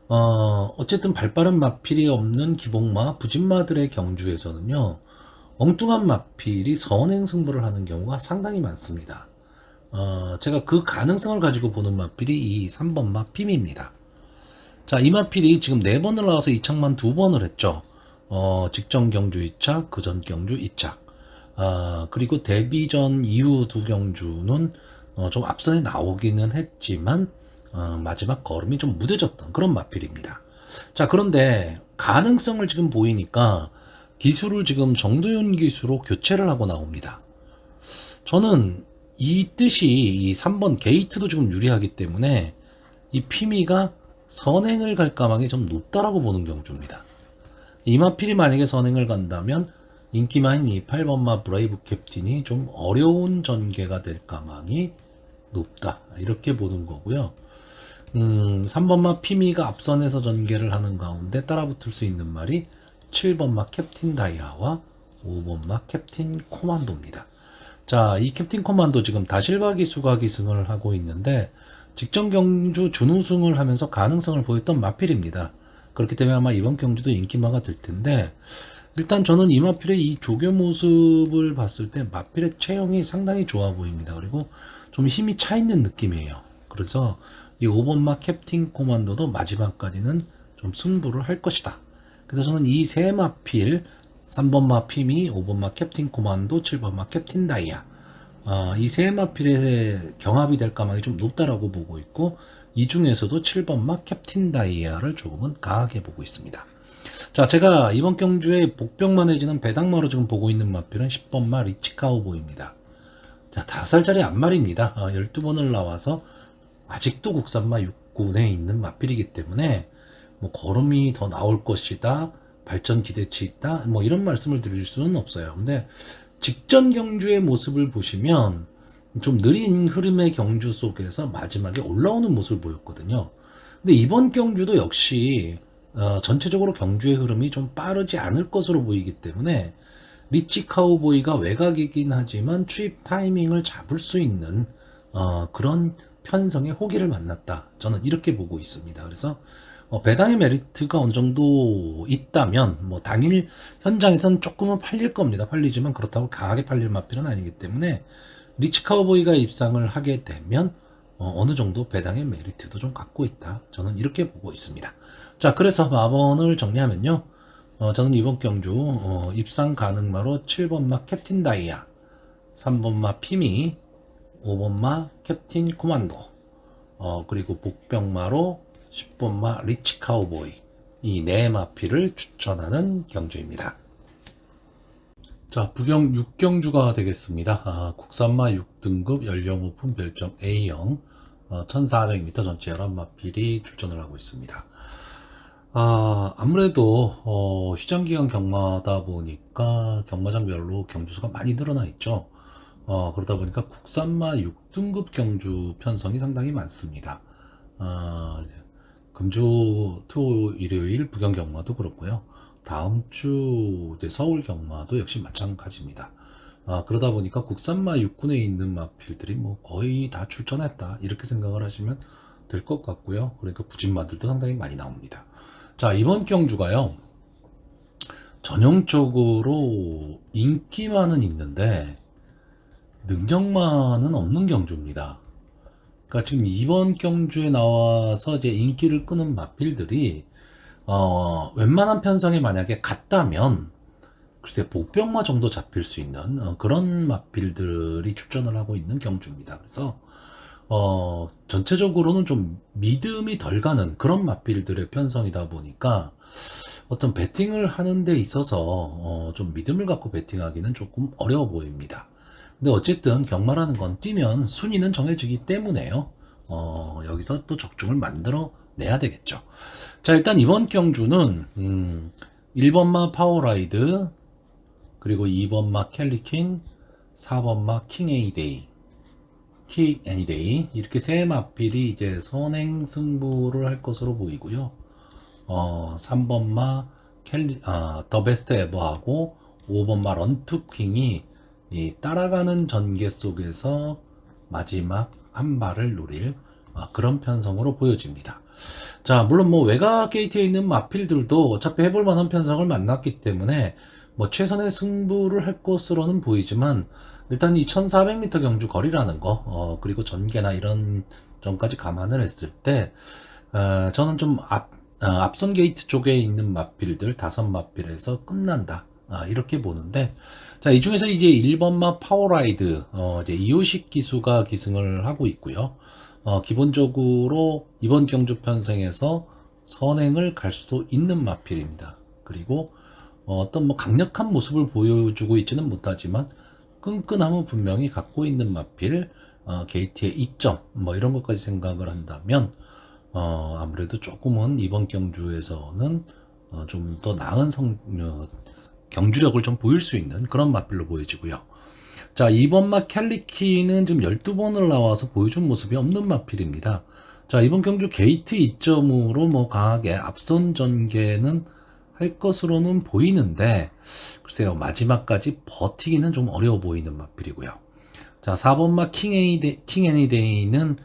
어쨌든 발빠른 마필이 없는 기복마, 부진마들의 경주에서는요, 엉뚱한 마필이 선행 승부를 하는 경우가 상당히 많습니다. 제가 그 가능성을 가지고 보는 마필이 이 3번마 핌입니다. 자, 이 마필이 지금 4번을 나와서 2착만 2번을 했죠. 직전 경주 2착, 그전 경주 2착. 그리고 데뷔전 이후 두 경주는 좀 앞선에 나오기는 했지만 마지막 걸음이 좀 무뎌졌던 그런 마필입니다. 자, 그런데 가능성을 지금 보이니까 기수를 지금 정도윤 기수로 교체를 하고 나옵니다. 저는 이 뜻이 이 3번 게이트도 지금 유리하기 때문에 이 피미가 선행을 갈 가망이 좀 높다라고 보는 경주입니다. 이 마필이 만약에 선행을 간다면 인기마인 이 8번마 브레이브 캡틴이 좀 어려운 전개가 될 가망이 높다, 이렇게 보는 거고요. 3번마 피미가 앞선에서 전개를 하는 가운데 따라붙을 수 있는 말이 7번마 캡틴 다이아와 5번마 캡틴 코만도입니다. 자, 이 캡틴 코만도 지금 다실바 기수가 기승을 하고 있는데 직전 경주 준우승을 하면서 가능성을 보였던 마필입니다. 그렇기 때문에 아마 이번 경주도 인기마가 될 텐데, 일단 저는 이 마필의 이 조교 모습을 봤을 때 마필의 체형이 상당히 좋아 보입니다. 그리고 좀 힘이 차 있는 느낌이에요. 그래서 이 5번마 캡틴 코만도도 마지막까지는 좀 승부를 할 것이다. 그래서 저는 이 세 마필, 3번마 피미, 5번마 캡틴 코만도, 7번마 캡틴 다이아, 이 세 마필의 경합이 될 가망이 좀 높다라고 보고 있고, 이 중에서도 7번마 캡틴 다이아를 조금은 강하게 보고 있습니다. 자, 제가 이번 경주에 복병만해지는 배당마로 지금 보고 있는 마필은 10번마 리치카우보입니다. 자, 5살짜리 앞말입니다. 12번을 나와서 아직도 국산마 6군에 있는 마필이기 때문에 뭐 걸음이 더 나올 것이다, 발전 기대치 있다, 뭐 이런 말씀을 드릴 수는 없어요. 근데 직전 경주의 모습을 보시면 좀 느린 흐름의 경주 속에서 마지막에 올라오는 모습을 보였거든요. 근데 이번 경주도 역시 전체적으로 경주의 흐름이 좀 빠르지 않을 것으로 보이기 때문에 리치 카우보이가 외곽이긴 하지만 추입 타이밍을 잡을 수 있는 그런 편성의 호기를 만났다. 저는 이렇게 보고 있습니다. 그래서 배당의 메리트가 어느 정도 있다면 뭐 당일 현장에서는 조금은 팔릴 겁니다. 팔리지만 그렇다고 강하게 팔릴 마필은 아니기 때문에 리치 카우보이가 입상을 하게 되면 어느 정도 배당의 메리트도 좀 갖고 있다. 저는 이렇게 보고 있습니다. 자, 그래서 마번을 정리하면요. 저는 이번 경주 입상 가능마로 7번마 캡틴 다이아, 3번마 피미, 5번마 캡틴 코만도, 그리고 복병마로 10번마 리치 카우보이, 이 네 마필을 추천하는 경주입니다. 자, 부경 6경주가 되겠습니다. 국산마 6등급 연령 오픈 별점 A형 1400m 전체 11마필이 출전을 하고 있습니다. 아무래도 시장기간 경마다 보니까 경마장별로 경주수가 많이 늘어나 있죠. 그러다 보니까 국산마 6등급 경주 편성이 상당히 많습니다. 금주, 토, 일요일 부경 경마도 그렇고요. 다음 주 이제 서울 경마도 역시 마찬가지입니다. 그러다 보니까 국산마 6군에 있는 마필들이 뭐 거의 다 출전했다, 이렇게 생각을 하시면 될 것 같고요. 그러니까 부진마들도 상당히 많이 나옵니다. 자, 이번 경주가요, 전형적으로 인기만은 있는데 능력만은 없는 경주입니다. 그러니까 지금 이번 경주에 나와서 이제 인기를 끄는 마필들이 웬만한 편성에 만약에 갔다면 글쎄 복병마 정도 잡힐 수 있는 그런 마필들이 출전을 하고 있는 경주입니다. 그래서 전체적으로는 좀 믿음이 덜 가는 그런 마필들의 편성이다 보니까 어떤 배팅을 하는 데 있어서 좀 믿음을 갖고 배팅하기는 조금 어려워 보입니다. 근데 어쨌든 경마라는 건 뛰면 순위는 정해지기 때문에요. 여기서 또 적중을 만들어 내야 되겠죠. 자, 일단 이번 경주는 1번마 파워라이드, 그리고 2번마 캘리킨, 4번마 킹 애니데이, 이렇게 세 마필이 이제 선행 승부를 할 것으로 보이고요. 3번마 더 베스트 에버하고 5번마 런투킹이 이 따라가는 전개 속에서 마지막 한 발을 노릴 그런 편성으로 보여집니다. 자, 물론 뭐 외곽 게이트에 있는 마필들도 어차피 해볼 만한 편성을 만났기 때문에 뭐 최선의 승부를 할 것으로는 보이지만, 일단 이 1400m 경주 거리라는 거, 그리고 전개나 이런 점까지 감안을 했을 때, 저는 좀 앞선 게이트 쪽에 있는 마필들 5마필에서 끝난다, 이렇게 보는데, 자, 이 중에서 이제 1번마 파워라이드, 이제 이호식 기수가 기승을 하고 있고요. 기본적으로 이번 경주 편성에서 선행을 갈 수도 있는 마필입니다. 그리고 어떤 뭐 강력한 모습을 보여주고 있지는 못하지만 끈끈함은 분명히 갖고 있는 마필, 게이트의 이점, 뭐 이런 것까지 생각을 한다면 아무래도 조금은 이번 경주에서는 좀 더 나은 경주력을 좀 보일 수 있는 그런 마필로 보여지고요. 자, 2번마 캘리키는 지금 12번을 나와서 보여준 모습이 없는 마필입니다. 자, 이번 경주 게이트 2점으로 뭐 강하게 앞선 전개는 할 것으로는 보이는데, 글쎄요, 마지막까지 버티기는 좀 어려워 보이는 마필이고요. 자, 4번마 킹 애니데이는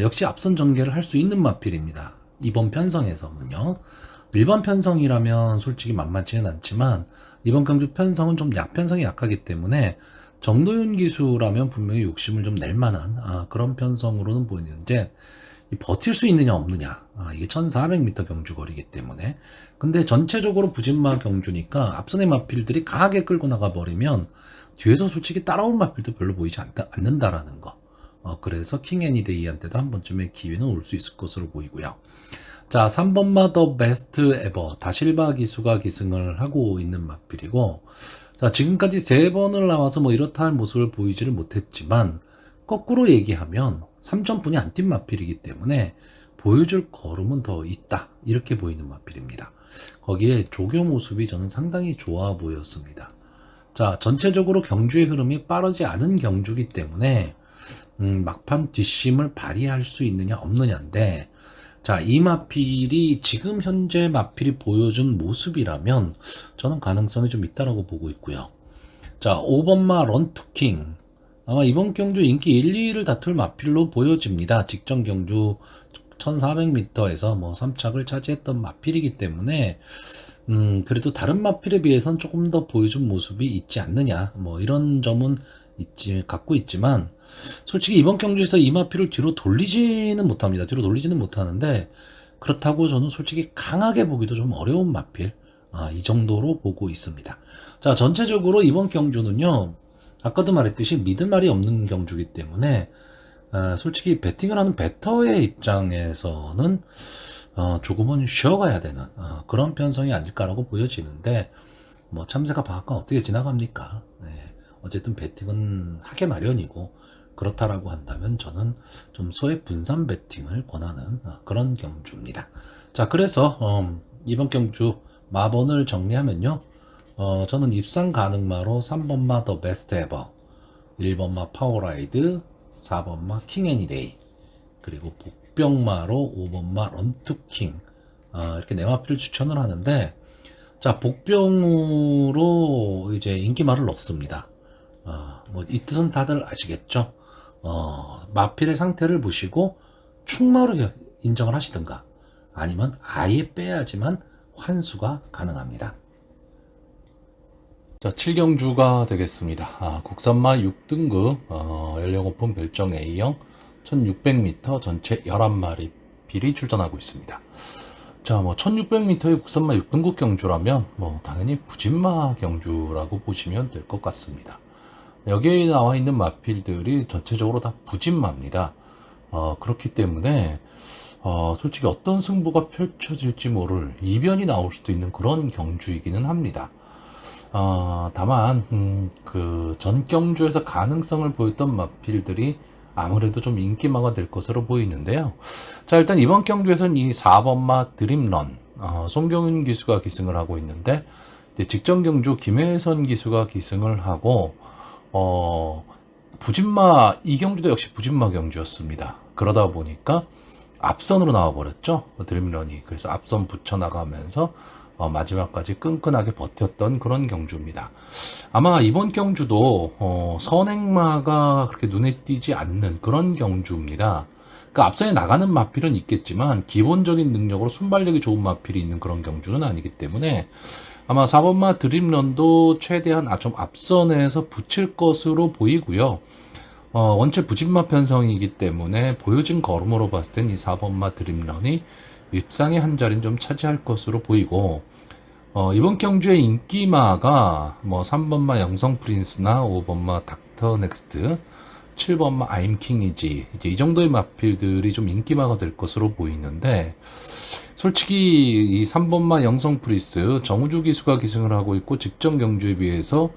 역시 앞선 전개를 할 수 있는 마필입니다. 이번 편성에서는요. 일반 편성이라면 솔직히 만만치는 않지만 이번 경주 편성은 좀 편성이 약하기 때문에 정도윤 기수라면 분명히 욕심을 좀 낼 만한 그런 편성으로는 보이는데, 버틸 수 있느냐 없느냐, 이게 1400m 경주 거리기 때문에. 근데 전체적으로 부진마 경주니까 앞선의 마필들이 강하게 끌고 나가 버리면 뒤에서 솔직히 따라올 마필도 별로 보이지 않는다라는 거. 그래서 킹 애니데이한테도 한 번쯤의 기회는 올 수 있을 것으로 보이고요. 자, 3번마 더 베스트 에버 다실바 기수가 기승을 하고 있는 마필이고, 자, 지금까지 3번을 나와서 뭐 이렇다 할 모습을 보이지를 못했지만 거꾸로 얘기하면 3점분이 안 뛴 마필이기 때문에 보여줄 걸음은 더 있다, 이렇게 보이는 마필입니다. 거기에 조교 모습이 저는 상당히 좋아 보였습니다. 자, 전체적으로 경주의 흐름이 빠르지 않은 경주기 때문에 막판 뒷심을 발휘할 수 있느냐 없느냐인데, 자, 이 마필이 지금 현재 마필이 보여준 모습이라면 저는 가능성이 좀 있다라고 보고 있고요. 자, 5번마 런투킹, 아마 이번 경주 인기 1, 2위를 다툴 마필로 보여집니다. 직전 경주 1400m에서 뭐 3착을 차지했던 마필이기 때문에 그래도 다른 마필에 비해선 조금 더 보여준 모습이 있지 않느냐, 뭐 이런 점은 갖고 있지만, 솔직히 이번 경주에서 이 마필을 뒤로 돌리지는 못합니다. 뒤로 돌리지는 못하는데, 그렇다고 저는 솔직히 강하게 보기도 좀 어려운 마필, 이 정도로 보고 있습니다. 자, 전체적으로 이번 경주는요, 아까도 말했듯이 믿을 말이 없는 경주이기 때문에 솔직히 배팅을 하는 배터의 입장에서는 조금은 쉬어가야 되는 그런 편성이 아닐까라고 보여지는데, 뭐 참새가 방앗간 어떻게 지나갑니까? 네. 어쨌든 배팅은 하게 마련이고, 그렇다라고 한다면 저는 좀 소액 분산 배팅을 권하는 그런 경주입니다. 자, 그래서 이번 경주 마번을 정리하면요, 저는 입상 가능마로 3번마 더 베스트 에버, 1번마 파워라이드, 4번마 킹 애니데이, 그리고 복병마로 5번마 런투킹, 이렇게 네 마필을 추천을 하는데, 자, 복병으로 이제 인기말을 넣습니다. 뭐 이 뜻은 다들 아시겠죠? 마필의 상태를 보시고 충마로 인정을 하시든가, 아니면 아예 빼야지만 환수가 가능합니다. 자, 7경주가 되겠습니다. 국산마 6등급, 연령 오픈 별정 A형 1600m 전체 11마리 필이 출전하고 있습니다. 자, 뭐 1600m의 국산마 6등급 경주라면 뭐 당연히 부진마 경주라고 보시면 될 것 같습니다. 여기에 나와 있는 마필들이 전체적으로 다 부진마입니다. 그렇기 때문에 솔직히 어떤 승부가 펼쳐질지 모를 이변이 나올 수도 있는 그런 경주이기는 합니다. 다만 그 전 경주에서 가능성을 보였던 마필들이 아무래도 좀 인기마가 될 것으로 보이는데요. 자, 일단 이번 경주에서는 이 4번마 드림런, 송경윤 기수가 기승을 하고 있는데, 직전 경주 김혜선 기수가 기승을 하고, 부진마, 이 경주도 역시 부진마 경주였습니다. 그러다 보니까 앞선으로 나와버렸죠, 드림런이. 그래서 앞선 붙여나가면서 마지막까지 끈끈하게 버텼던 그런 경주입니다. 아마 이번 경주도 선행마가 그렇게 눈에 띄지 않는 그런 경주입니다. 그러니까 앞선에 나가는 마필은 있겠지만 기본적인 능력으로 순발력이 좋은 마필이 있는 그런 경주는 아니기 때문에 아마 4번마 드림런도 최대한 좀 앞선에서 붙일 것으로 보이고요. 원체 부진마 편성이기 때문에 보여진 걸음으로 봤을 땐 이 4번마 드림런이 입상의 한 자리는 좀 차지할 것으로 보이고, 이번 경주의 인기마가 뭐 3번마 영성 프린스나 5번마 닥터 넥스트, 7번마 아임 킹이지, 이제 이 정도의 마필들이 좀 인기마가 될 것으로 보이는데, 솔직히 이 3번마 영성 프린스 정우주 기수가 기승을 하고 있고, 직전 경주에 비해서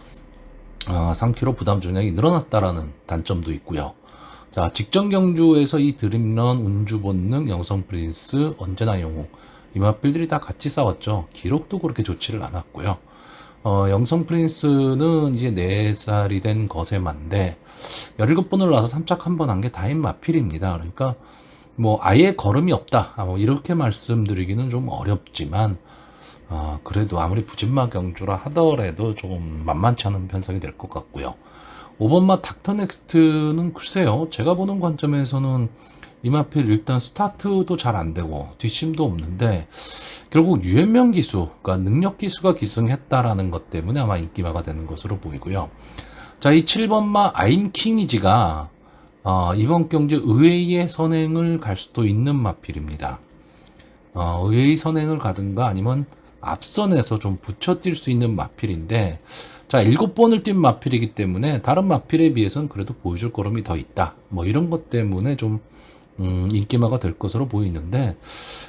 3kg 부담 중량이 늘어났다라는 단점도 있고요. 자, 직전 경주에서 이 드림런, 운주 본능, 영성 프린스, 언제나 영웅, 이 마필들이 다 같이 싸웠죠. 기록도 그렇게 좋지를 않았고요. 영성 프린스는 이제 4살이 된 거세만데 17번을 나서 3착 한 번 한 게 다인 마필입니다. 그러니까 뭐 아예 걸음이 없다, 뭐 이렇게 말씀드리기는 좀 어렵지만 그래도 아무리 부진마 경주라 하더라도 조금 만만치 않은 편성이 될 것 같고요. 5번마 닥터넥스트는 글쎄요, 제가 보는 관점에서는 이마필 일단 스타트도 잘 안 되고 뒷심도 없는데 결국 유연명 기수, 그러니까 능력 기수가 기승했다라는 것 때문에 아마 인기마가 되는 것으로 보이고요. 자, 이 7번마 아임킹이지가 이번 경주 의외의 선행을 갈 수도 있는 마필입니다. 의외의 선행을 가든가 아니면 앞선에서 좀 붙여뛸 수 있는 마필인데, 자, 7번을 뛴 마필이기 때문에 다른 마필에 비해서는 그래도 보여줄 걸음이 더 있다, 뭐 이런 것 때문에 좀 인기마가 될 것으로 보이는데,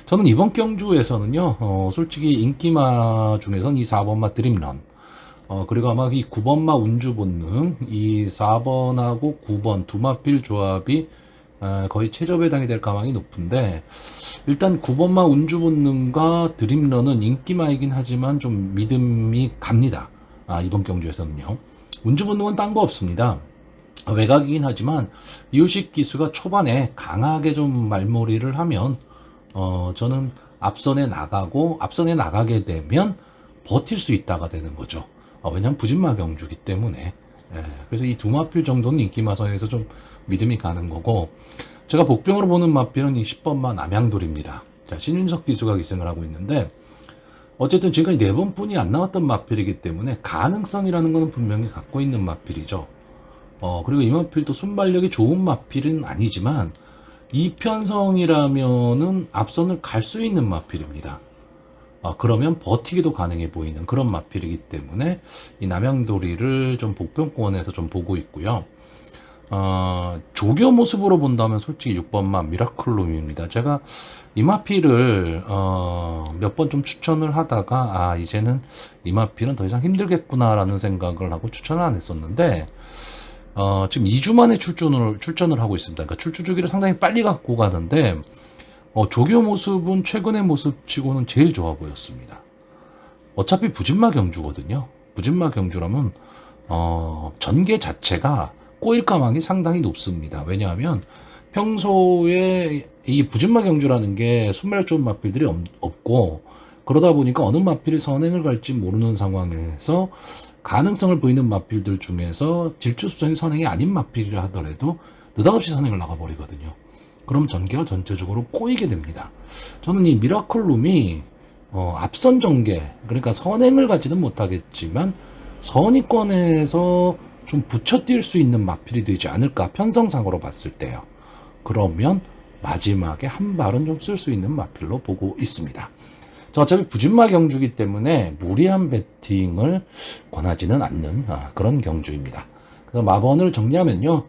저는 이번 경주에서는요, 솔직히 인기마 중에선 이 4번마 드림런, 그리고 아마 이 9번마 운주본능, 이 4번하고 9번 두 마필 조합이 거의 최저에 해당이 될 가망이 높은데, 일단 9번마 운주본능과 드림런은 인기마이긴 하지만 좀 믿음이 갑니다. 이번 경주에서는요. 운주본능은 딴 거 없습니다. 외곽이긴 하지만 이유식 기수가 초반에 강하게 좀 말몰이를 하면 저는 앞선에 나가게 되면 버틸 수 있다가 되는 거죠. 왜냐면 부진마 경주기 때문에. 그래서 이 두 마필 정도는 인기마선에서 좀 믿음이 가는 거고, 제가 복병으로 보는 마필은 이 10번마 남양돌입니다. 자, 신윤석 기수가 기승을 하고 있는데, 어쨌든 지금까지 4번뿐이 안 나왔던 마필이기 때문에 가능성이라는 것은 분명히 갖고 있는 마필이죠. 그리고 이 마필도 순발력이 좋은 마필은 아니지만 이편성이라면은 앞선을 갈 수 있는 마필입니다. 그러면 버티기도 가능해 보이는 그런 마필이기 때문에 이 남양도리를 좀 복병권에서 좀 보고 있고요. 조교 모습으로 본다면 솔직히 6번마 미라클룸입니다. 제가 이 마필을 몇 번 좀 추천을 하다가 이제는 이 마필은 더 이상 힘들겠구나라는 생각을 하고 추천을 안 했었는데, 지금 2주 만에 출전을 하고 있습니다. 그러니까 출주 주기를 상당히 빨리 갖고 가는데, 조교 모습은 최근의 모습치고는 제일 좋아 보였습니다. 어차피 부진마 경주거든요. 부진마 경주라면 전개 자체가 꼬일 가망이 상당히 높습니다. 왜냐하면 평소에 이 부진마 경주라는 게 순발력 좋은 마필들이 없고, 그러다 보니까 어느 마필이 선행을 갈지 모르는 상황에서 가능성을 보이는 마필들 중에서 질주수성이 선행이 아닌 마필이라 하더라도 느닷없이 선행을 나가버리거든요. 그럼 전개가 전체적으로 꼬이게 됩니다. 저는 이 미라클룸이 앞선 전개, 그러니까 선행을 가지는 못하겠지만 선의권에서 좀 붙여뛸 수 있는 마필이 되지 않을까, 편성상으로 봤을 때요. 그러면 마지막에 한 발은 좀 쓸 수 있는 마필로 보고 있습니다. 자, 어차피 부진마 경주기 때문에 무리한 배팅을 권하지는 않는 그런 경주입니다. 그래서 마번을 정리하면요,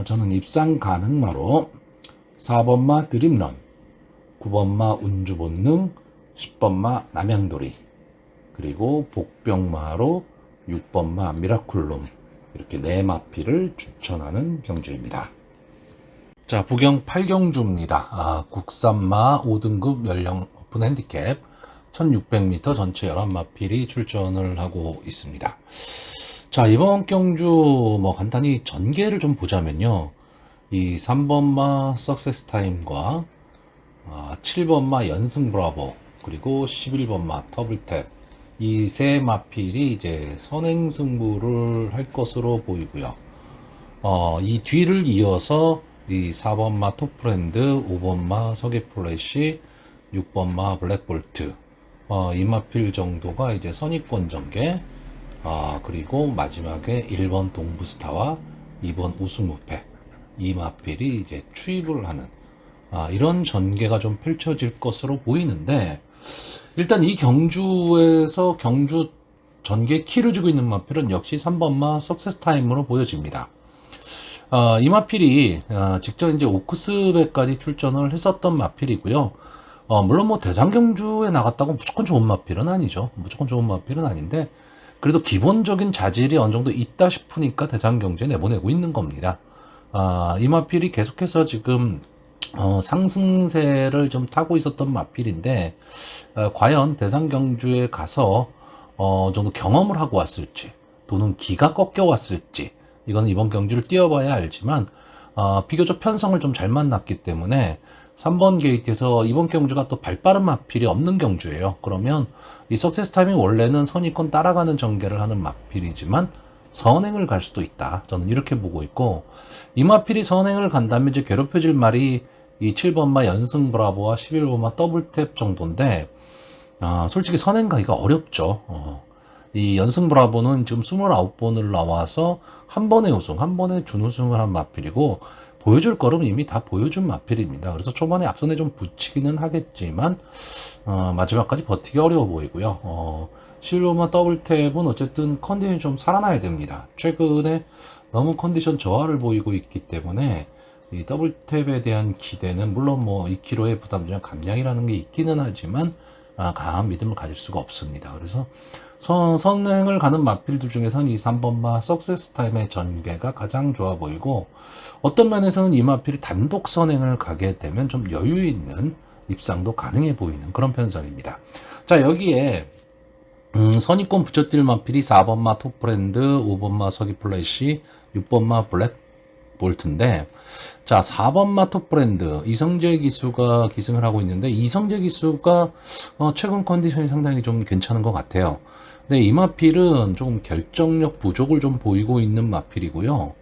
저는 입상 가능마로 4번마 드림런, 9번마 운주본능, 10번마 남양도리, 그리고 복병마로 6번마 미라클룸, 이렇게 4마필을 추천하는 경주입니다. 자, 부경 8경주입니다. 국산마 5등급 연령 오픈 핸디캡 1600m 전체 11마필이 출전을 하고 있습니다. 자, 이번 경주 간단히 전개를 좀 보자면요, 이 3번마 석세스 타임과 7번마 연승 브라보, 그리고 11번마 더블탭, 이 세 마필이 이제 선행 승부를 할 것으로 보이고요. 이 뒤를 이어서 이 4번마 톱프렌드, 5번마 서귀플래시, 6번마 블랙볼트, 이 마필 정도가 이제 선의권 전개, 그리고 마지막에 1번 동부스타와 2번 우승무패, 이 마필이 이제 추입을 하는 이런 전개가 좀 펼쳐질 것으로 보이는데, 일단 이 경주에서 경주 전개 키를 주고 있는 마필은 역시 3번마 석세스 타임으로 보여집니다. 이 마필이 직전 이제 오크스백까지 출전을 했었던 마필이고요. 물론 대상 경주에 나갔다고 무조건 좋은 마필은 아니죠. 무조건 좋은 마필은 아닌데, 그래도 기본적인 자질이 어느 정도 있다 싶으니까 대상 경주에 내보내고 있는 겁니다. 이 마필이 계속해서 지금 상승세를 좀 타고 있었던 마필인데, 과연 대상 경주에 가서 정도 경험을 하고 왔을지, 또는 기가 꺾여 왔을지, 이거는 이번 경주를 뛰어봐야 알지만 비교적 편성을 좀 잘 만났기 때문에 3번 게이트에서 이번 경주가 또 발빠른 마필이 없는 경주예요. 그러면 이 석세스 타이밍 원래는 선의권 따라가는 전개를 하는 마필이지만 선행을 갈 수도 있다. 저는 이렇게 보고 있고, 이 마필이 선행을 간다면 이제 괴롭혀질 말이 이 7번마 연승 브라보와 11번마 더블탭 정도인데, 솔직히 선행 가기가 어렵죠. 이 연승 브라보는 지금 29번을 나와서 한 번의 우승, 한 번의 준우승을 한 마필이고, 보여줄 거는 이미 다 보여준 마필입니다. 그래서 초반에 앞선에 좀 붙이기는 하겠지만, 마지막까지 버티기 어려워 보이고요. 11번마 더블탭은 어쨌든 컨디션이 좀 살아나야 됩니다. 최근에 너무 컨디션 저하를 보이고 있기 때문에, 이 더블탭에 대한 기대는 물론 뭐 2kg의 부담 감량이라는 게 있기는 하지만 강한 믿음을 가질 수가 없습니다. 그래서 선행을 가는 마필들 중에서는 이 3번마 석세스 타임의 전개가 가장 좋아 보이고, 어떤 면에서는 이 마필이 단독 선행을 가게 되면 좀 여유 있는 입상도 가능해 보이는 그런 편성입니다. 자, 여기에 선의권 붙여뛸 마필이 4번마 톱브랜드, 5번마 서기 플래시, 6번마 블랙 볼트인데, 자, 4번마 톱브랜드 이성재 기수가 기승을 하고 있는데, 이성재 기수가 최근 컨디션이 상당히 좀 괜찮은 것 같아요. 근데 이 마필은 조금 결정력 부족을 좀 보이고 있는 마필이고요.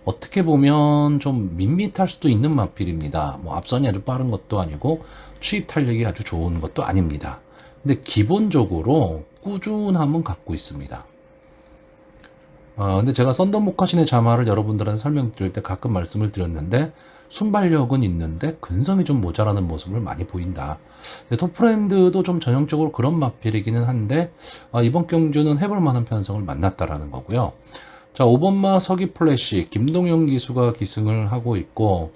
어떻게 보면 좀 밋밋할 수도 있는 마필입니다. 뭐 앞선이 아주 빠른 것도 아니고 추입 탄력이 아주 좋은 것도 아닙니다. 근데 기본적으로 꾸준함은 갖고 있습니다. 근데 제가 썬더 모카신의 자마를 여러분들한테 설명드릴 때 가끔 말씀을 드렸는데, 순발력은 있는데 근성이 좀 모자라는 모습을 많이 보인다. 근데 톱프렌드도 좀 전형적으로 그런 마필이기는 한데, 이번 경주는 해볼 만한 편성을 만났다라는 거고요. 자, 5번마 서기 플래시 김동영 기수가 기승을 하고 있고,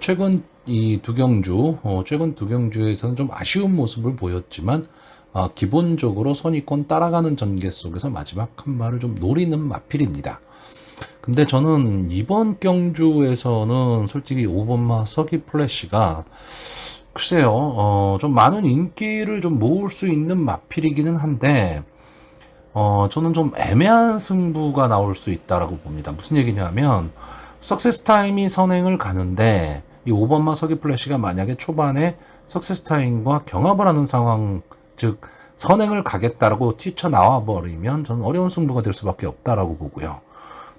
최근 두 경주에서는 좀 아쉬운 모습을 보였지만, 기본적으로 선의권 따라가는 전개 속에서 마지막 한 발을 좀 노리는 마필입니다. 근데 저는 이번 경주에서는 솔직히 5번마 서기 플래시가 글쎄요, 좀 많은 인기를 좀 모을 수 있는 마필이기는 한데, 저는 좀 애매한 승부가 나올 수 있다라고 봅니다. 무슨 얘기냐면, 석세스 타임이 선행을 가는데, 이 5번마 서기 플래시가 만약에 초반에 석세스 타임과 경합을 하는 상황, 즉 선행을 가겠다라고 뛰쳐나와 버리면 저는 어려운 승부가 될 수밖에 없다라고 보고요.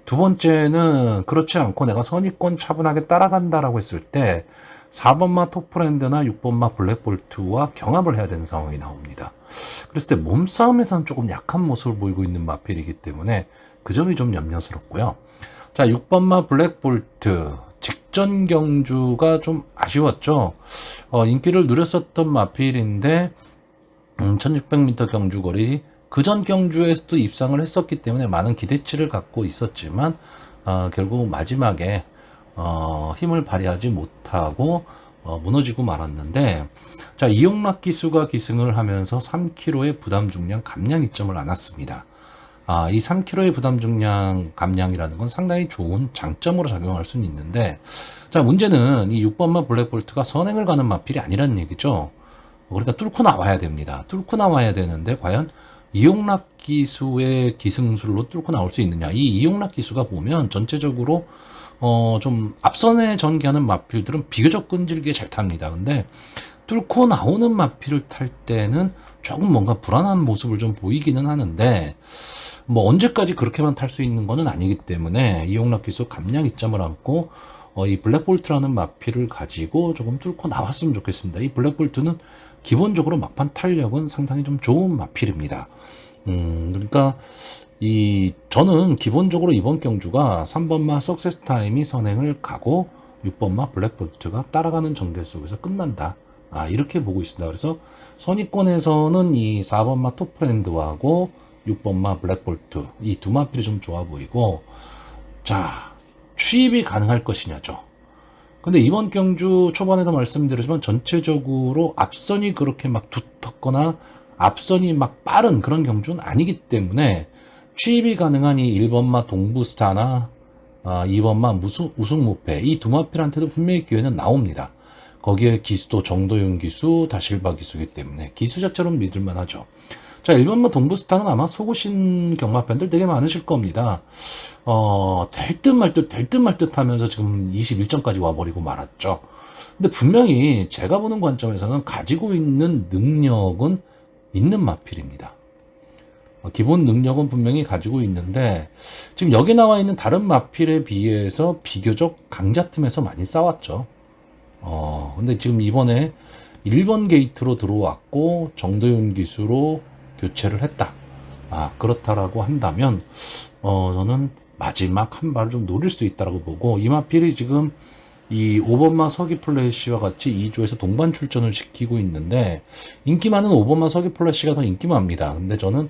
두 번째는 그렇지 않고 내가 선의권 차분하게 따라간다라고 했을 때 4번마 톱프랜드나 6번마 블랙볼트와 경합을 해야 되는 상황이 나옵니다. 그랬을 때 몸싸움에서는 조금 약한 모습을 보이고 있는 마필이기 때문에 그 점이 좀 염려스럽고요. 자, 6번마 블랙볼트 직전 경주가 좀 아쉬웠죠. 인기를 누렸었던 마필인데 1600m 경주거리 그전 경주에서도 입상을 했었기 때문에 많은 기대치를 갖고 있었지만 결국 마지막에 힘을 발휘하지 못하고 무너지고 말았는데, 자, 이용락 기수가 기승을 하면서 3kg의 부담 중량 감량 이점을 안았습니다. 이 3kg의 부담 중량 감량이라는 건 상당히 좋은 장점으로 작용할 수는 있는데, 자, 문제는 이 6번마 블랙볼트가 선행을 가는 마필이 아니라는 얘기죠. 그러니까 뚫고 나와야 됩니다. 뚫고 나와야 되는데 과연 이용락 기수의 기승술로 뚫고 나올 수 있느냐. 이 이용락 기수가 보면 전체적으로 좀 앞선에 전개하는 마필들은 비교적 끈질기게 잘 탑니다. 근데 뚫고 나오는 마필을 탈 때는 조금 뭔가 불안한 모습을 좀 보이기는 하는데, 뭐 언제까지 그렇게만 탈 수 있는 거는 아니기 때문에 이용락 기수 감량 이점을 안고 이 블랙볼트라는 마필을 가지고 조금 뚫고 나왔으면 좋겠습니다. 이 블랙볼트는 기본적으로 막판 탄력은 상당히 좀 좋은 마필입니다. 그러니까 저는 기본적으로 이번 경주가 3번마 석세스 타임이 선행을 가고 6번마 블랙볼트가 따라가는 전개 속에서 끝난다. 이렇게 보고 있습니다. 그래서 선의권에서는 이 4번마 톱프렌드하고 6번마 블랙볼트 이 두 마필이 좀 좋아 보이고, 자, 취입이 가능할 것이냐죠. 근데 이번 경주 초반에도 말씀드렸지만 전체적으로 앞선이 그렇게 막 두텁거나 앞선이 막 빠른 그런 경주는 아니기 때문에 취입이 가능한 이 1번마 동부스타나 2번마 우승 무패 이 두 마필한테도 분명히 기회는 나옵니다. 거기에 기수도 정도윤 기수, 다실바 기수이기 때문에 기수 자체로는 믿을만 하죠. 자, 1번마 동부스타는 아마 속으신 경마팬들 되게 많으실 겁니다. 될 듯 말 듯 하면서 지금 21점까지 와버리고 말았죠. 근데 분명히 제가 보는 관점에서는 가지고 있는 능력은 있는 마필입니다. 기본 능력은 분명히 가지고 있는데 지금 여기 나와 있는 다른 마필에 비해서 비교적 강자 틈에서 많이 싸웠죠. 근데 지금 이번에 1번 게이트로 들어왔고 정도윤 기수로 교체를 했다. 그렇다라고 한다면 저는 마지막 한 발을 좀 노릴 수 있다라고 보고, 이 마필이 지금 이 5번마 서기 플래시와 같이 2조에서 동반 출전을 시키고 있는데, 인기 많은 5번마 서기 플래시가 더 인기 많습니다. 근데 저는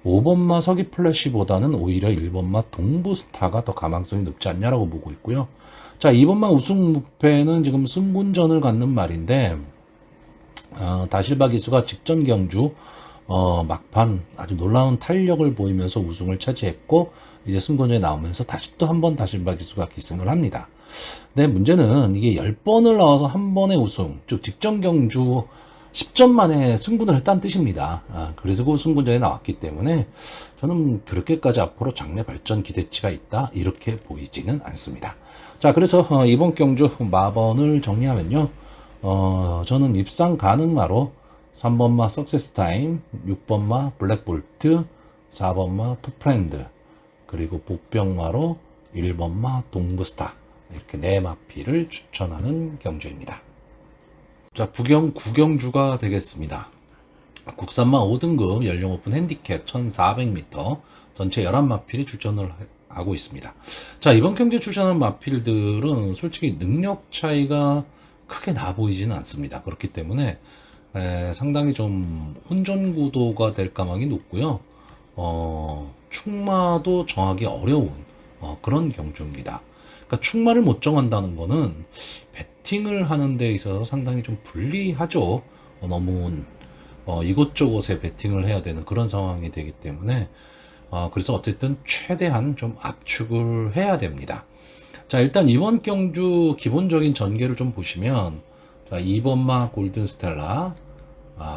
5번마 서기 플래시보다는 오히려 1번마 동부스타가 더 가망성이 높지 않냐라고 보고 있고요. 자, 2번마 우승 무패는 지금 승군전을 갖는 말인데, 다실바 기수가 직전 경주 막판 아주 놀라운 탄력을 보이면서 우승을 차지했고, 이제 승군전에 나오면서 다시 또 한 번 다실바 기수가 기승을 합니다. 근데 문제는 이게 10번을 나와서 한 번의 우승, 즉 직전 경주 10전 만에 승군을 했다는 뜻입니다. 그래서 그 승군전에 나왔기 때문에 저는 그렇게까지 앞으로 장래 발전 기대치가 있다, 이렇게 보이지는 않습니다. 자, 그래서 이번 경주 마번을 정리하면요, 저는 입상 가능마로 3번마 석세스타임, 6번마 블랙볼트, 4번마 투프렌드, 그리고 복병마로 1번마 동부스타, 이렇게 4마필을 추천하는 경주입니다. 자, 부경 9경주가 되겠습니다. 국산마 5등급 연령 오픈 핸디캡 1400m, 전체 11마필이 출전을 하고 있습니다. 자, 이번 경주에 출전한 마필들은 솔직히 능력 차이가 크게 나 보이지는 않습니다. 그렇기 때문에 상당히 좀 혼전 구도가 될 가망이 높고요. 충마도 정하기 어려운 그런 경주입니다. 그러니까 충마를 못 정한다는 거는 배팅을 하는 데 있어서 상당히 좀 불리하죠. 너무 이곳저곳에 배팅을 해야 되는 그런 상황이 되기 때문에 그래서 어쨌든 최대한 좀 압축을 해야 됩니다. 자, 일단 이번 경주 기본적인 전개를 좀 보시면, 자, 2번마 골든스텔라,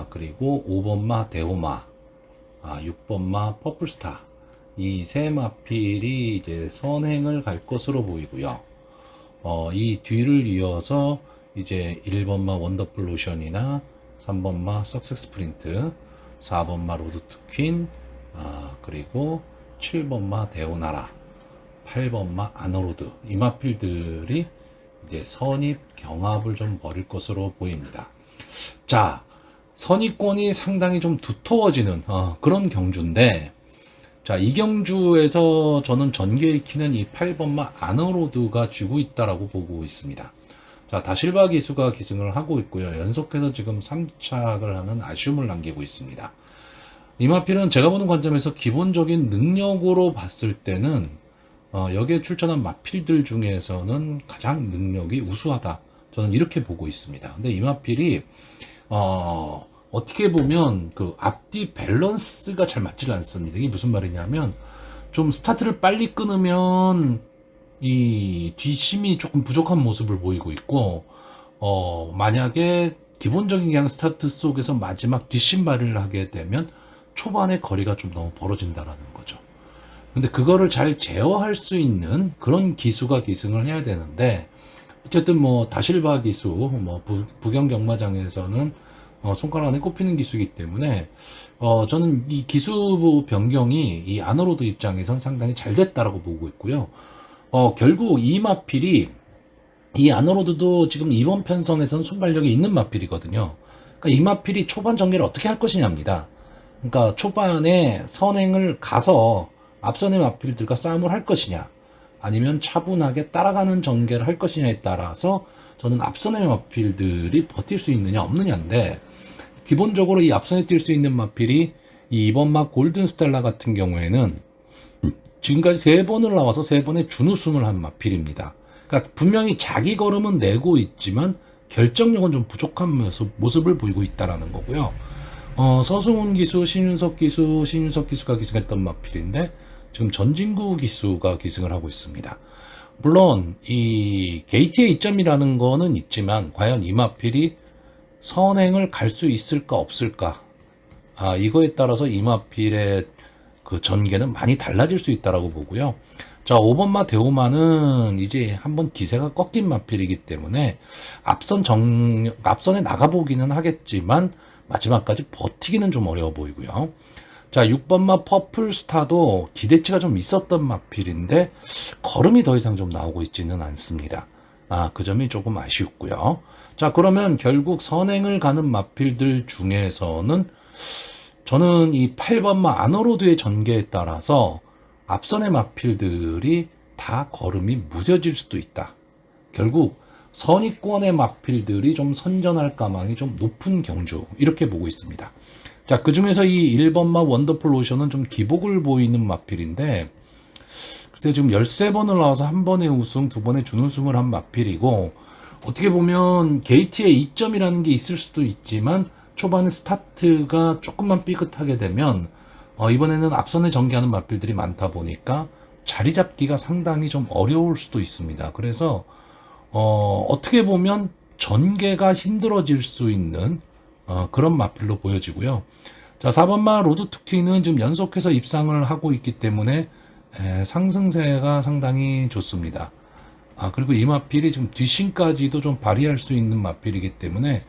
그리고 5번마 대호마, 6번마 퍼플스타, 이 세 마필이 이제 선행을 갈 것으로 보이고요. 이 뒤를 이어서 이제 1번마 원더풀 로션이나 3번마 석섹스 프린트, 4번마 로드 투 퀸, 그리고 7번마 데오나라, 8번마 아너로드, 이 마필들이 이제 선입 경합을 좀 벌일 것으로 보입니다. 자, 선입권이 상당히 좀 두터워지는 그런 경주인데, 자, 이 경주에서 저는 전개의 키는 이 8번마 아너로드가 쥐고 있다라고 보고 있습니다. 자, 다실바 기수가 기승을 하고 있고요. 연속해서 지금 3착을 하는 아쉬움을 남기고 있습니다. 이 마필은 제가 보는 관점에서 기본적인 능력으로 봤을 때는 여기에 출전한 마필들 중에서는 가장 능력이 우수하다, 저는 이렇게 보고 있습니다. 근데 이 마필이 어떻게 보면 그 앞뒤 밸런스가 잘 맞질 않습니다. 이게 무슨 말이냐면, 좀 스타트를 빨리 끊으면 이 뒷심이 조금 부족한 모습을 보이고 있고, 만약에 기본적인 그냥 스타트 속에서 마지막 뒷심 발휘를 하게 되면 초반에 거리가 좀 너무 벌어진다라는 거죠. 근데 그거를 잘 제어할 수 있는 그런 기수가 기승을 해야 되는데, 어쨌든 뭐 다실바 기수, 뭐 부경 경마장에서는 손가락 안에 꼽히는 기수이기 때문에 저는 이 기수 변경이 이 아너로드 입장에선 상당히 잘 됐다라고 보고 있고요. 결국 이 마필이, 이 아너로드도 지금 이번 편성에선 순발력이 있는 마필이거든요. 그러니까 이 마필이 초반 전개를 어떻게 할 것이냐입니다. 그러니까 초반에 선행을 가서 앞선의 마필들과 싸움을 할 것이냐, 아니면 차분하게 따라가는 전개를 할 것이냐에 따라서 저는 앞선의 마필들이 버틸 수 있느냐 없느냐인데, 기본적으로 이 앞선에 뛸 수 있는 마필이 이 2번마 골든스텔라 같은 경우에는 지금까지 3번을 나와서 3번의 준우승을 한 마필입니다. 그러니까 분명히 자기 걸음은 내고 있지만 결정력은 좀 부족한 모습을 보이고 있다라는 거고요. 서승훈 기수, 신윤석 기수가 기승했던 마필인데 지금 전진구 기수가 기승을 하고 있습니다. 물론 이 게이트의 이점이라는 거는 있지만 과연 이 마필이 선행을 갈 수 있을까 없을까, 이거에 따라서 이 마필의 그 전개는 많이 달라질 수 있다라고 보고요. 자, 5번마 대오마는 이제 한번 기세가 꺾인 마필이기 때문에 앞선에 나가보기는 하겠지만 마지막까지 버티기는 좀 어려워 보이고요. 자, 6번마 퍼플스타도 기대치가 좀 있었던 마필인데 걸음이 더 이상 좀 나오고 있지는 않습니다. 그 점이 조금 아쉬웠고요. 자, 그러면 결국 선행을 가는 마필들 중에서는 저는 이 8번마 아너로드의 전개에 따라서 앞선의 마필들이 다 걸음이 무뎌질 수도 있다. 결국 선위권의 마필들이 좀 선전할 가망이 좀 높은 경주, 이렇게 보고 있습니다. 자, 그 중에서 이 1번마 원더풀 오션은 좀 기복을 보이는 마필인데, 글쎄 지금 13번을 나와서 한 번의 우승, 두 번의 준우승을 한 마필이고, 어떻게 보면 게이트에 이점이라는 게 있을 수도 있지만 초반에 스타트가 조금만 삐끗하게 되면 이번에는 앞선에 전개하는 마필들이 많다 보니까 자리 잡기가 상당히 좀 어려울 수도 있습니다. 그래서 어떻게 보면 전개가 힘들어질 수 있는 그런 마필로 보여지고요. 자, 4번마 로드투키는 지금 연속해서 입상을 하고 있기 때문에 상승세가 상당히 좋습니다. 그리고 이 마필이 지금 뒷심까지도 좀 발휘할 수 있는 마필이기 때문에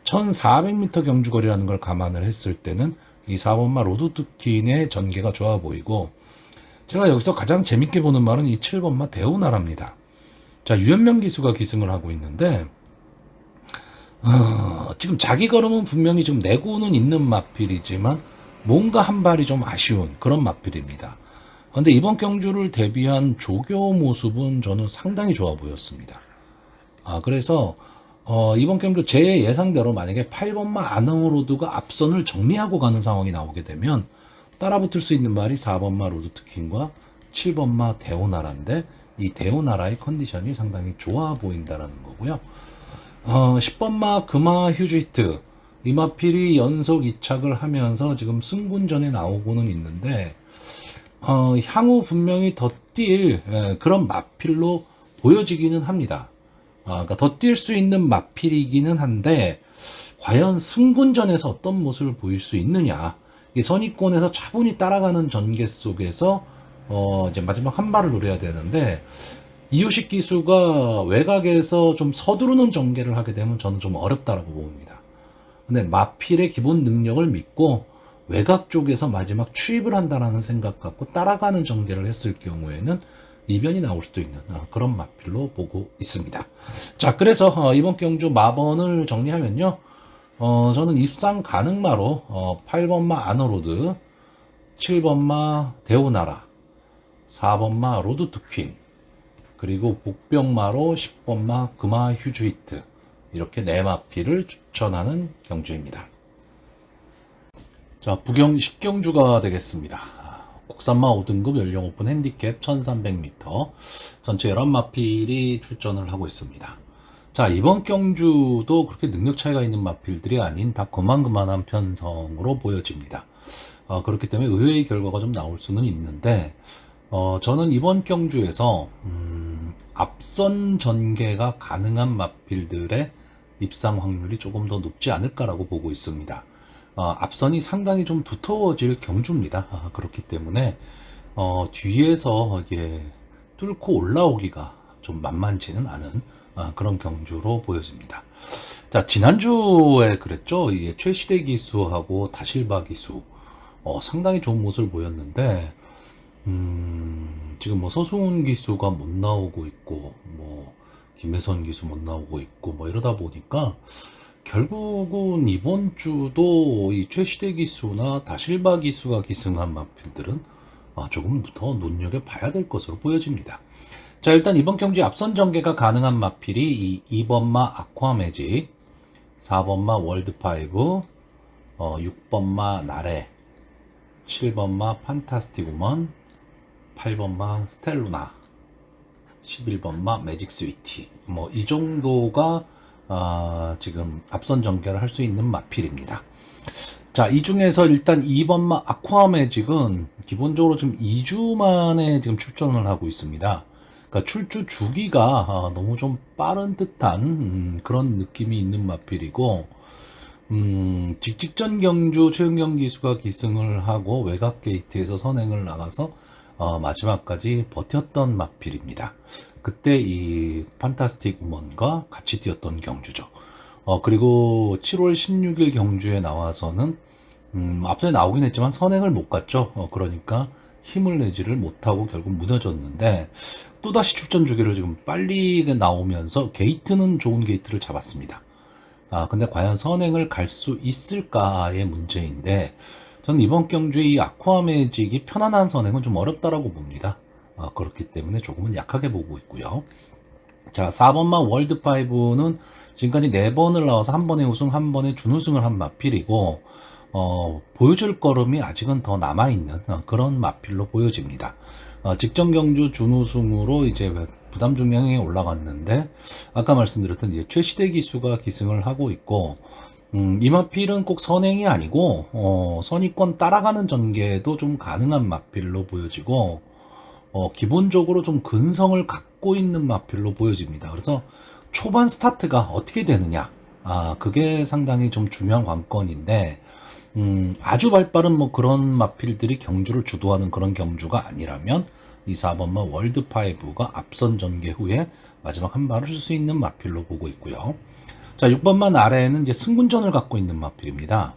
1400m 경주거리라는 걸 감안을 했을 때는 이 4번마 로드투킨의 전개가 좋아 보이고, 제가 여기서 가장 재밌게 보는 말은 이 7번마 대우나라입니다. 자, 유현명 기수가 기승을 하고 있는데 지금 자기 걸음은 분명히 좀 내고는 있는 마필이지만 뭔가 한 발이 좀 아쉬운 그런 마필입니다. 근데 이번 경주를 대비한 조교 모습은 저는 상당히 좋아 보였습니다. 그래서 이번 경주 제 예상대로 만약에 8번마 아너로드가 앞선을 정리하고 가는 상황이 나오게 되면 따라붙을 수 있는 말이 4번마 로드트킨과 7번마 대오나라인데, 이 대오나라의 컨디션이 상당히 좋아 보인다라는 거고요. 10번마 금화 휴즈히트, 이 마필이 연속 2착을 하면서 지금 승군전에 나오고는 있는데 향후 분명히 더 뛸 그런 마필로 보여지기는 합니다. 그러니까 더 뛸 수 있는 마필이기는 한데 과연 승군전에서 어떤 모습을 보일 수 있느냐, 이 선위권에서 차분히 따라가는 전개 속에서 이제 마지막 한 발을 노려야 되는데, 이효식 기수가 외곽에서 좀 서두르는 전개를 하게 되면 저는 좀 어렵다라고 봅니다. 근데 마필의 기본 능력을 믿고 외곽 쪽에서 마지막 추입을 한다라는 생각 갖고 따라가는 전개를 했을 경우에는 이변이 나올 수도 있는 그런 마필로 보고 있습니다. 자, 그래서 이번 경주 마번을 정리하면요, 저는 입상 가능마로 8번마 아너로드, 7번마 대오나라, 4번마 로드투퀸, 그리고 복병마로 10번마 금화 휴즈히트, 이렇게 4마필을 추천하는 경주입니다. 자, 부경 10경주가 되겠습니다. 국산마 5등급 연령 오픈 핸디캡 1300m, 전체 11마필이 출전을 하고 있습니다. 자, 이번 경주도 그렇게 능력 차이가 있는 마필들이 아닌 다 그만한 편성으로 보여집니다. 그렇기 때문에 의외의 결과가 좀 나올 수는 있는데, 저는 이번 경주에서 앞선 전개가 가능한 마필들의 입상 확률이 조금 더 높지 않을까라고 보고 있습니다. 앞선이 상당히 좀 두터워질 경주입니다. 그렇기 때문에 뒤에서 이게 뚫고 올라오기가 좀 만만치는 않은 그런 경주로 보여집니다. 자, 지난주에 그랬죠. 이게 최시대 기수하고 다실바 기수 상당히 좋은 모습을 보였는데, 지금 뭐 서승훈 기수가 못 나오고 있고, 뭐 김혜선 기수 못 나오고 있고, 뭐 이러다 보니까 결국은 이번 주도 이 최시대 기수나 다실바 기수가 기승한 마필들은 조금 더 눈여겨봐야 될 것으로 보여집니다. 자, 일단 이번 경기 앞선 전개가 가능한 마필이 이 2번마 아쿠아매직, 4번마 월드5, 6번마 나래, 7번마 판타스티구먼, 8번마 스텔루나, 11번마 매직 스위티, 뭐 이 정도가 지금 앞선 전개를 할 수 있는 마필입니다. 자, 이 중에서 일단 2번마 아쿠아매직은 기본적으로 지금 2주 만에 지금 출전을 하고 있습니다. 그러니까 출주 주기가 너무 좀 빠른 듯한 그런 느낌이 있는 마필이고, 직전 경주 최은경 기수가 기승을 하고 외곽 게이트에서 선행을 나가서 마지막까지 버텼던 마필입니다. 그때 이 판타스틱 우먼과 같이 뛰었던 경주죠. 그리고 7월 16일 경주에 나와서는 앞서 나오긴 했지만 선행을 못 갔죠. 그러니까 힘을 내지를 못하고 결국 무너졌는데 또다시 출전 주기를 지금 빨리 나오면서 게이트는 좋은 게이트를 잡았습니다. 근데 과연 선행을 갈 수 있을까의 문제인데 저는 이번 경주에 이 아쿠아 매직이 편안한 선행은 좀 어렵다라고 봅니다. 그렇기 때문에 조금은 약하게 보고 있고요. 자, 4번마 월드5는 지금까지 4번을 나와서 한 번에 우승, 한 번에 준우승을 한 마필이고 보여줄 걸음이 아직은 더 남아있는 그런 마필로 보여집니다. 직전 경주 준우승으로 이제 부담 중량에 올라갔는데 아까 말씀드렸던 이제 최시대 기수가 기승을 하고 있고 이 마필은 꼭 선행이 아니고 선의권 따라가는 전개도 좀 가능한 마필로 보여지고 기본적으로 좀 근성을 갖고 있는 마필로 보여집니다. 그래서 초반 스타트가 어떻게 되느냐 그게 상당히 좀 중요한 관건인데 아주 발빠른 뭐 그런 마필들이 경주를 주도하는 그런 경주가 아니라면 이 4번마 월드5가 앞선 전개 후에 마지막 한 발을 쓸 수 있는 마필로 보고 있고요. 자, 6번만 아래에는 이제 승군전을 갖고 있는 마필입니다.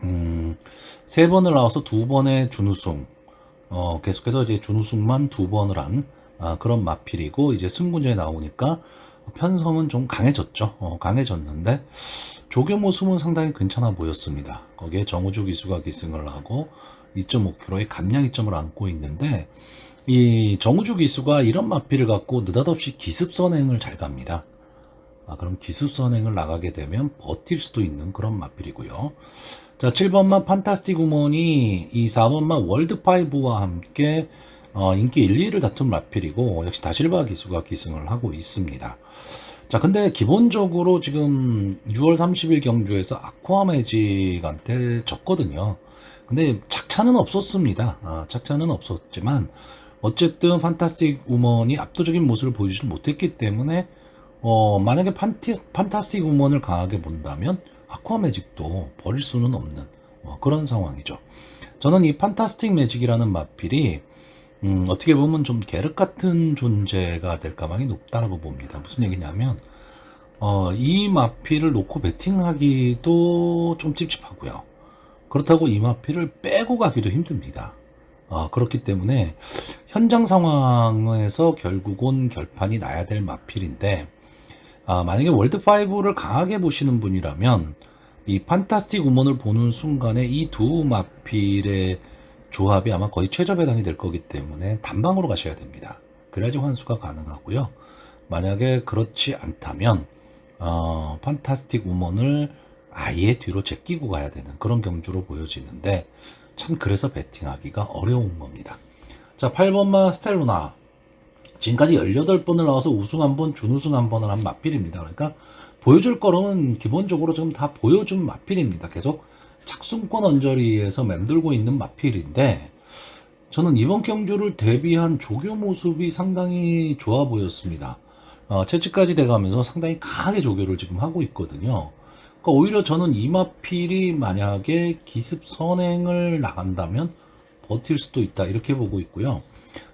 3번을 나와서 2번의 준우승, 계속해서 이제 준우승만 2번을 한 그런 마필이고 이제 승군전에 나오니까 편성은 좀 강해졌죠. 강해졌는데 조교 모습은 상당히 괜찮아 보였습니다. 거기에 정우주 기수가 기승을 하고 2.5km의 감량 2점을 안고 있는데 이 정우주 기수가 이런 마필을 갖고 느닷없이 기습선행을 잘 갑니다. 그럼 기습선행을 나가게 되면 버틸 수도 있는 그런 마필이고요. 자, 7번만 판타스틱 우먼이 이 4번만 월드5와 함께 인기 1, 2를 다툰 마필이고 역시 다실바 기수가 기승을 하고 있습니다. 자, 근데 기본적으로 지금 6월 30일 경주에서 아쿠아 매직한테 졌거든요. 근데 착차는 없었습니다. 착차는 없었지만 어쨌든 판타스틱 우먼이 압도적인 모습을 보여주지 못했기 때문에 만약에 판타스틱 우먼을 강하게 본다면 아쿠아 매직도 버릴 수는 없는 그런 상황이죠. 저는 이 판타스틱 매직이라는 마필이 어떻게 보면 좀 계륵 같은 존재가 될 가망이 높다라고 봅니다. 무슨 얘기냐면 이 마필을 놓고 배팅하기도 좀 찝찝하고요. 그렇다고 이 마필을 빼고 가기도 힘듭니다. 그렇기 때문에 현장 상황에서 결국은 결판이 나야 될 마필인데 만약에 월드5를 강하게 보시는 분이라면 이 판타스틱 우먼을 보는 순간에 이 두 마필의 조합이 아마 거의 최저 배당이 될 거기 때문에 단방으로 가셔야 됩니다. 그래야지 환수가 가능하고요. 만약에 그렇지 않다면 판타스틱 우먼을 아예 뒤로 제끼고 가야 되는 그런 경주로 보여지는데 참 그래서 배팅하기가 어려운 겁니다. 자, 8번마 스텔로나 지금까지 18번을 나와서 우승 한 번, 준우승 한 번을 한 마필입니다. 그러니까 보여줄 거는 기본적으로 지금 다 보여준 마필입니다. 계속 착순권 언저리에서 맴돌고 있는 마필인데 저는 이번 경주를 대비한 조교 모습이 상당히 좋아 보였습니다. 채찍까지 돼가면서 상당히 강하게 조교를 지금 하고 있거든요. 그러니까 오히려 저는 이 마필이 만약에 기습 선행을 나간다면 버틸 수도 있다 이렇게 보고 있고요.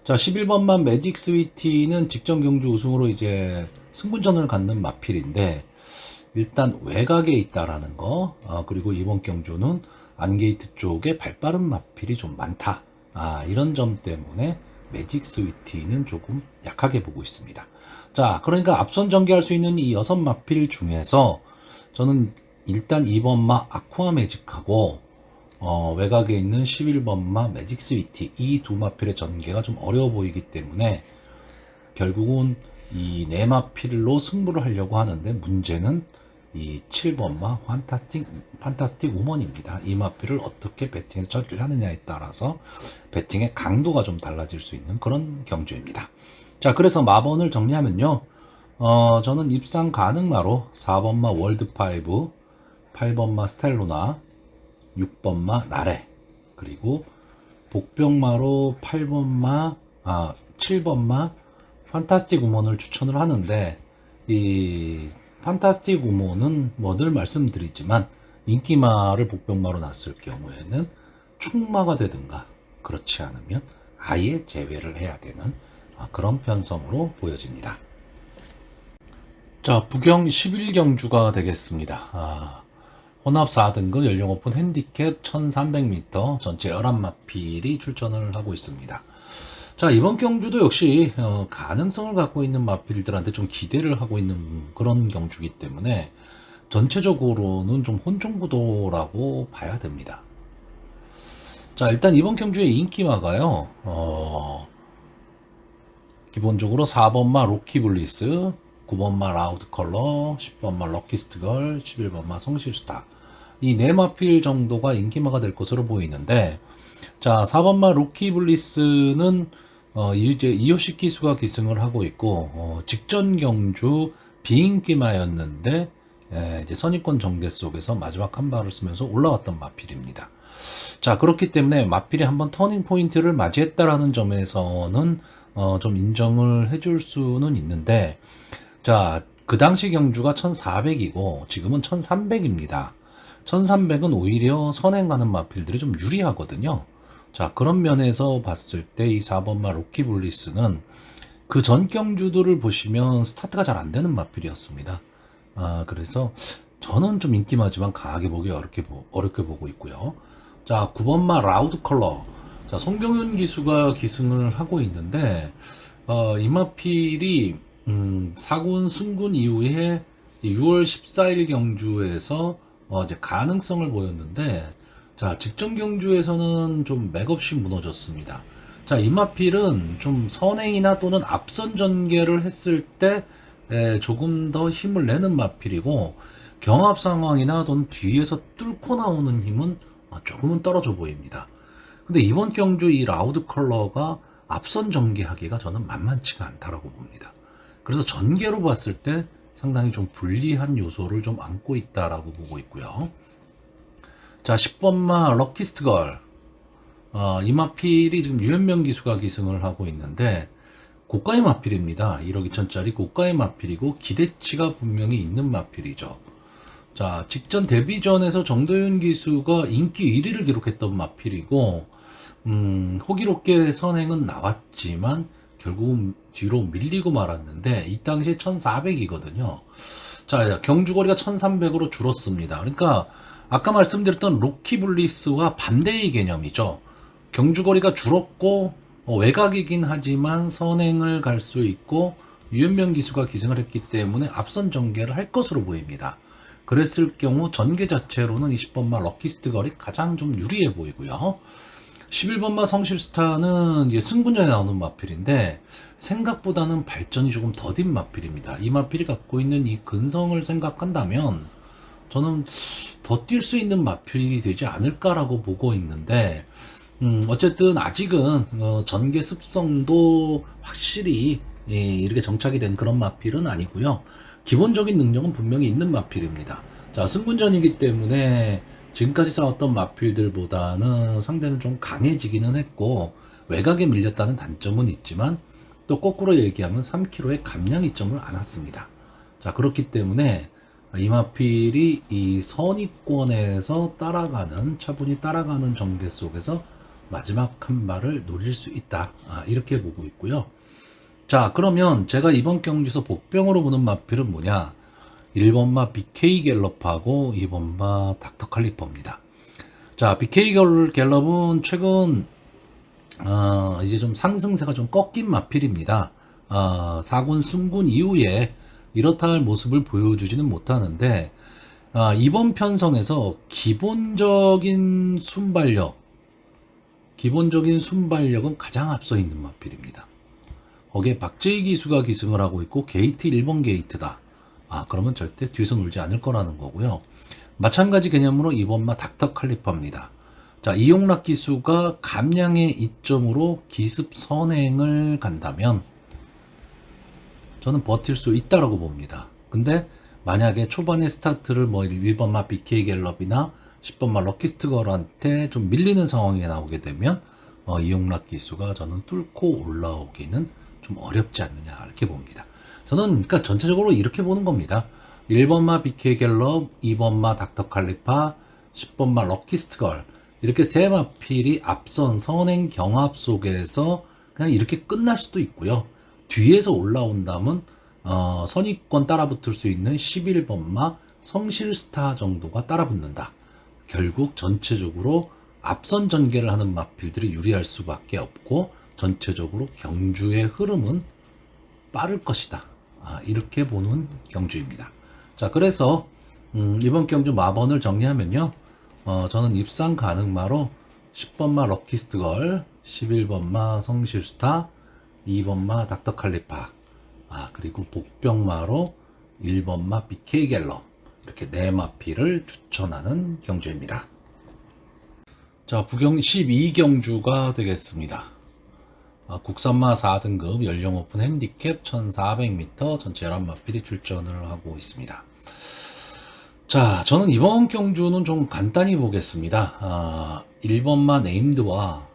자, 11번만 매직 스위티는 직전 경주 우승으로 이제 승군전을 갖는 마필인데 일단 외곽에 있다라는 거, 그리고 이번 경주는 안게이트 쪽에 발빠른 마필이 좀 많다. 이런 점 때문에 매직 스위티는 조금 약하게 보고 있습니다. 자, 그러니까 앞선 전개할 수 있는 이 6마필 중에서 저는 일단 2번마 아쿠아 매직하고 외곽에 있는 11번마 매직 스위티 이 두 마필의 전개가 좀 어려워 보이기 때문에 결국은 이 4마필로 승부를 하려고 하는데 문제는 이 7번마 판타스틱 우먼입니다. 이 마필을 어떻게 배팅해서 처리를 하느냐에 따라서 배팅의 강도가 좀 달라질 수 있는 그런 경주입니다. 자, 그래서 마번을 정리하면요. 저는 입상 가능마로 4번마 월드5, 8번마 스텔로나, 6번마 나레, 그리고 복병마로 7번마 판타스틱 우먼을 추천을 하는데 이 판타스틱 우먼은 뭐 늘 말씀드리지만 인기마를 복병마로 놨을 경우에는 충마가 되든가 그렇지 않으면 아예 제외를 해야 되는 그런 편성으로 보여집니다. 자, 부경 11경주가 되겠습니다. 혼합 4등급 연령 오픈 핸디캡 1300m 전체 11마필이 출전을 하고 있습니다. 자, 이번 경주도 역시 가능성을 갖고 있는 마필들한테 좀 기대를 하고 있는 그런 경주이기 때문에 전체적으로는 좀 혼종구도라고 봐야 됩니다. 자, 일단 이번 경주의 인기마가요, 기본적으로 4번마 로키블리스, 9번마 라우드컬러, 10번마 럭키스트걸, 11번마 성실스타, 이 네 마필 정도가 인기마가 될 것으로 보이는데, 자, 4번마 로키블리스는 이제 이호식 기수가 기승을 하고 있고, 직전 경주 비인기마였는데 이제 선입권 전개 속에서 마지막 한 발을 쓰면서 올라왔던 마필입니다. 자, 그렇기 때문에 마필이 한번 터닝 포인트를 맞이했다라는 점에서는 좀 인정을 해줄 수는 있는데, 자, 그 당시 경주가 1400이고 지금은 1300입니다. 1300은 오히려 선행하는 마필들이 좀 유리하거든요. 자, 그런 면에서 봤을 때 이 4번마 로키블리스는 그 전 경주들을 보시면 스타트가 잘 안 되는 마필이었습니다. 그래서 저는 좀 인기마지만 강하게 보기 어렵게 보고 있고요. 자, 9번마 라우드 컬러. 자, 송병윤 기수가 기승을 하고 있는데, 이 마필이, 사군 승군 이후에 6월 14일 경주에서, 이제 가능성을 보였는데, 자, 직전 경주에서는 좀 맥없이 무너졌습니다. 자, 이 마필은 좀 선행이나 또는 앞선 전개를 했을 때, 조금 더 힘을 내는 마필이고, 경합 상황이나 또는 뒤에서 뚫고 나오는 힘은 조금은 떨어져 보입니다. 근데 이번 경주 이 라우드 컬러가 앞선 전개하기가 저는 만만치가 않다라고 봅니다. 그래서 전개로 봤을 때 상당히 좀 불리한 요소를 좀 안고 있다라고 보고 있고요. 자, 10번마 럭키스트걸. 이 마필이 지금 유현명 기수가 기승을 하고 있는데, 고가의 마필입니다. 1억 2천짜리 고가의 마필이고, 기대치가 분명히 있는 마필이죠. 자, 직전 데뷔전에서 정도윤 기수가 인기 1위를 기록했던 마필이고, 호기롭게 선행은 나왔지만, 결국은 뒤로 밀리고 말았는데, 이 당시에 1400이거든요. 자, 경주거리가 1300으로 줄었습니다. 그러니까, 아까 말씀드렸던 로키블리스와 반대의 개념이죠. 경주거리가 줄었고, 외곽이긴 하지만 선행을 갈 수 있고, 유현명 기수가 기승을 했기 때문에 앞선 전개를 할 것으로 보입니다. 그랬을 경우 전개 자체로는 20번마 럭키스트걸이 가장 좀 유리해 보이고요. 11번마 성실스타는 이제 승군전에 나오는 마필인데 생각보다는 발전이 조금 더딘 마필입니다. 이 마필이 갖고 있는 이 근성을 생각한다면 저는 더 뛸 수 있는 마필이 되지 않을까라고 보고 있는데, 어쨌든 아직은 전개 습성도 확실히 이렇게 정착이 된 그런 마필은 아니고요. 기본적인 능력은 분명히 있는 마필입니다. 자, 승군전이기 때문에 지금까지 싸웠던 마필들보다는 상대는 좀 강해지기는 했고, 외곽에 밀렸다는 단점은 있지만 또 거꾸로 얘기하면 3kg의 감량 이점을 안았습니다. 자, 그렇기 때문에 이 마필이 이 선입권에서 차분히 따라가는 전개 속에서 마지막 한 발을 노릴 수 있다. 이렇게 보고 있고요. 자, 그러면 제가 이번 경주에서 복병으로 보는 마필은 뭐냐? 1번마 BK 갤럽하고 2번마 닥터 칼리퍼입니다. 자, BK 갤럽은 최근 이제 좀 상승세가 좀 꺾인 마필입니다. 4군 승군 이후에 이렇다 할 모습을 보여주지는 못하는데, 이번 편성에서 기본적인 순발력은 가장 앞서 있는 마필입니다. 거기에 박재희 기수가 기승을 하고 있고 게이트 1번 게이트다. 그러면 절대 뒤에서 놀지 않을 거라는 거고요. 마찬가지 개념으로 2번마 닥터 칼리퍼입니다. 자, 이용락 기수가 감량의 이점으로 기습 선행을 간다면 저는 버틸 수 있다라고 봅니다. 근데 만약에 초반에 스타트를 1번마 BK 갤럽이나 10번마 럭키스트걸한테 좀 밀리는 상황이 나오게 되면 이용락 기수가 저는 뚫고 올라오기는 좀 어렵지 않느냐 이렇게 봅니다. 저는 그러니까 전체적으로 이렇게 보는 겁니다. 1번마 BK 갤럽, 2번마 닥터 칼리파, 10번마 럭키스트걸, 이렇게 세 마필이 앞선 선행 경합 속에서 그냥 이렇게 끝날 수도 있고요. 뒤에서 올라온다면 선입권 따라붙을 수 있는 11번마 성실스타 정도가 따라붙는다. 결국 전체적으로 앞선 전개를 하는 마필들이 유리할 수밖에 없고 전체적으로 경주의 흐름은 빠를 것이다. 이렇게 보는 경주입니다. 자, 그래서 이번 경주 마번을 정리하면요. 저는 입상 가능마로 10번마 럭키스트걸, 11번마 성실스타, 2번마 닥터칼리파, 그리고 복병마로 1번마 BK갤럽, 이렇게 4마필을 추천하는 경주입니다. 자, 부경 12경주가 되겠습니다. 국산마 4등급 연령 오픈 핸디캡 1400m 전체 11마필이 출전을 하고 있습니다. 자, 저는 이번 경주는 좀 간단히 보겠습니다. 1번마 네임드와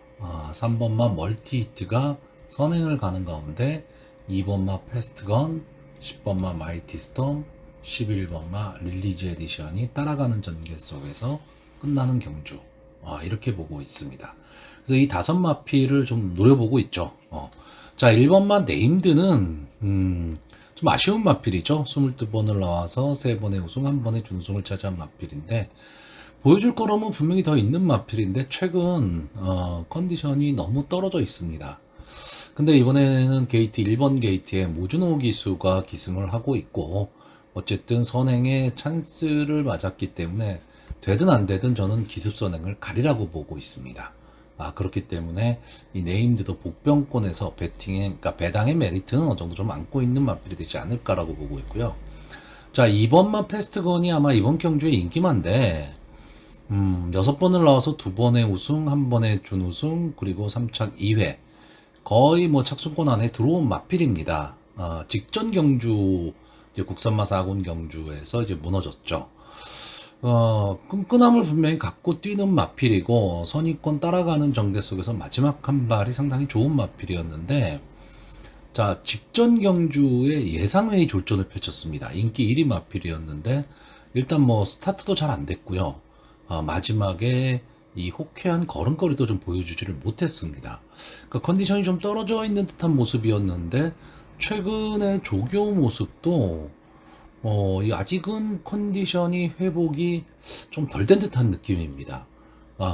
3번마 멀티히트가 선행을 가는 가운데 2번마 패스트건, 10번마 마이티스톰, 11번마 릴리즈 에디션이 따라가는 전개 속에서 끝나는 경주, 이렇게 보고 있습니다. 그래서 이 5마필을 좀 노려보고 있죠. 자, 1번마 네임드는 좀 아쉬운 마필이죠. 22번을 나와서 3번의 우승, 1번의 준우승을 차지한 마필인데, 보여줄 거라면 분명히 더 있는 마필인데 최근 컨디션이 너무 떨어져 있습니다. 근데 이번에는 게이트 1번 게이트에 모준호 기수가 기승을 하고 있고, 어쨌든 선행에 찬스를 맞았기 때문에 되든 안 되든 저는 기습 선행을 가리라고 보고 있습니다. 그렇기 때문에 이 네임드도 복병권에서 그러니까 배당의 메리트는 어느 정도 좀 안고 있는 마필이 되지 않을까라고 보고 있고요. 자, 2번만 패스트건이 아마 이번 경주의 인기만데, 6번을 나와서 2번의 우승, 1번의 준우승, 그리고 3착 2회. 거의 뭐 착수권 안에 들어온 마필입니다. 직전 경주, 이제 국산마 4군 경주에서 이제 무너졌죠. 끈끈함을 분명히 갖고 뛰는 마필이고, 선입권 따라가는 전개 속에서 마지막 한 발이 상당히 좋은 마필이었는데, 자, 직전 경주에 예상외의 졸전을 펼쳤습니다. 인기 1위 마필이었는데, 일단 뭐, 스타트도 잘 안 됐고요. 마지막에 이 호쾌한 걸음걸이도 좀 보여주지를 못했습니다. 그러니까 컨디션이 좀 떨어져 있는 듯한 모습이었는데, 최근에 조교 모습도 아직은 컨디션이 회복이 좀 덜 된 듯한 느낌입니다.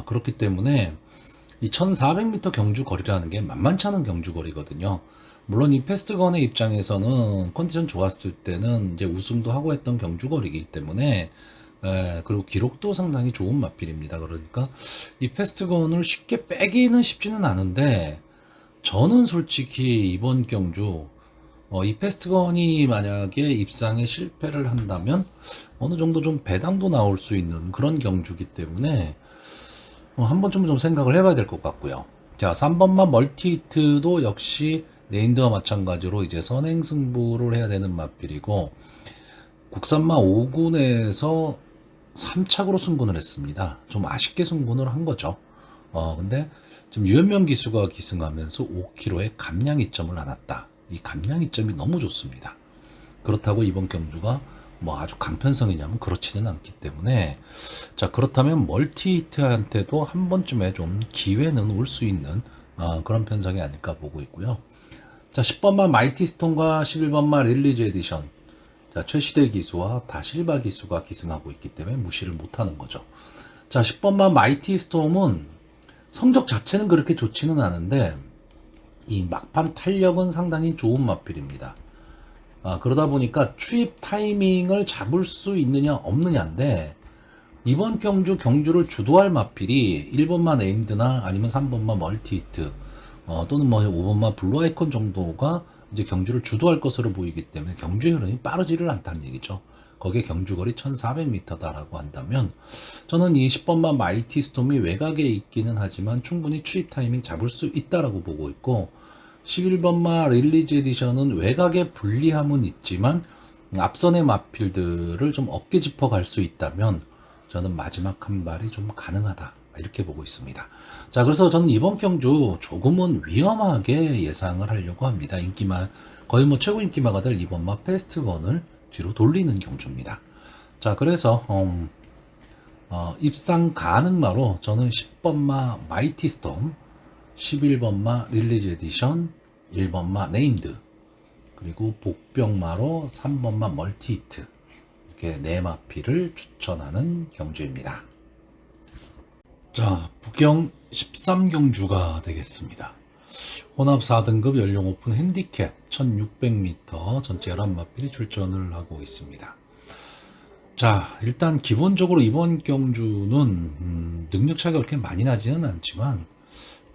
그렇기 때문에 이 1400m 경주 거리라는 게 만만치 않은 경주 거리거든요. 물론 이 패스트건의 입장에서는 컨디션 좋았을 때는 이제 우승도 하고 했던 경주 거리이기 때문에, 그리고 기록도 상당히 좋은 마필입니다. 그러니까 이 패스트건을 쉽게 빼기는 쉽지는 않은데, 저는 솔직히 이번 경주 이 패스트건이 만약에 입상에 실패를 한다면 어느 정도 좀 배당도 나올 수 있는 그런 경주기 때문에 한 번쯤 좀 생각을 해봐야 될 것 같고요. 자, 3번만 멀티히트도 역시 네임드와 마찬가지로 이제 선행 승부를 해야 되는 마필이고, 국산마 5군에서 3착으로 승군을 했습니다. 좀 아쉽게 승군을 한 거죠. 근데 지금 유현명 기수가 기승하면서 5km의 감량 이점을 안았다. 이 감량 이점이 너무 좋습니다. 그렇다고 이번 경주가 뭐 아주 강편성이냐면 그렇지는 않기 때문에, 자, 그렇다면 멀티히트한테도 한 번쯤에 좀 기회는 올 수 있는 그런 편성이 아닐까 보고 있고요. 자, 10번마 마이티스톤과 11번마 릴리즈 에디션. 자, 최시대 기수와 다실바 기수가 기승하고 있기 때문에 무시를 못하는 거죠. 자, 10번마 마이티스톰은 성적 자체는 그렇게 좋지는 않은데 이 막판 탄력은 상당히 좋은 마필입니다. 그러다 보니까 추입 타이밍을 잡을 수 있느냐 없느냐인데, 이번 경주를 주도할 마필이 1번마 네임드나 아니면 3번마 멀티히트, 또는 뭐 5번마 블루 아이콘 정도가 이제 경주를 주도할 것으로 보이기 때문에 경주의 흐름이 빠르지를 않다는 얘기죠. 거기에 경주거리 1400m다라고 한다면, 저는 이 10번마 마이티 스톰이 외곽에 있기는 하지만 충분히 추입 타이밍 잡을 수 있다라고 보고 있고, 11번마 릴리즈 에디션은 외곽에 불리함은 있지만 앞선의 마필들을 좀 어깨 짚어 갈 수 있다면 저는 마지막 한 발이 좀 가능하다, 이렇게 보고 있습니다. 자, 그래서 저는 이번 경주 조금은 위험하게 예상을 하려고 합니다. 거의 뭐 최고 인기마가 될 2번마 패스트건을 뒤로 돌리는 경주입니다. 자, 그래서 입상 가능마로 저는 10번마 마이티 스톰, 11번마 릴리즈 에디션, 1번마 네임드, 그리고 복병마로 3번마 멀티 히트, 이렇게 4마피를 추천하는 경주입니다. 자, 북경 13경주가 되겠습니다. 혼합 4등급 연령 오픈 핸디캡 1600m 전체 11마필이 출전을 하고 있습니다. 자, 일단 기본적으로 이번 경주는 능력 차이가 그렇게 많이 나지는 않지만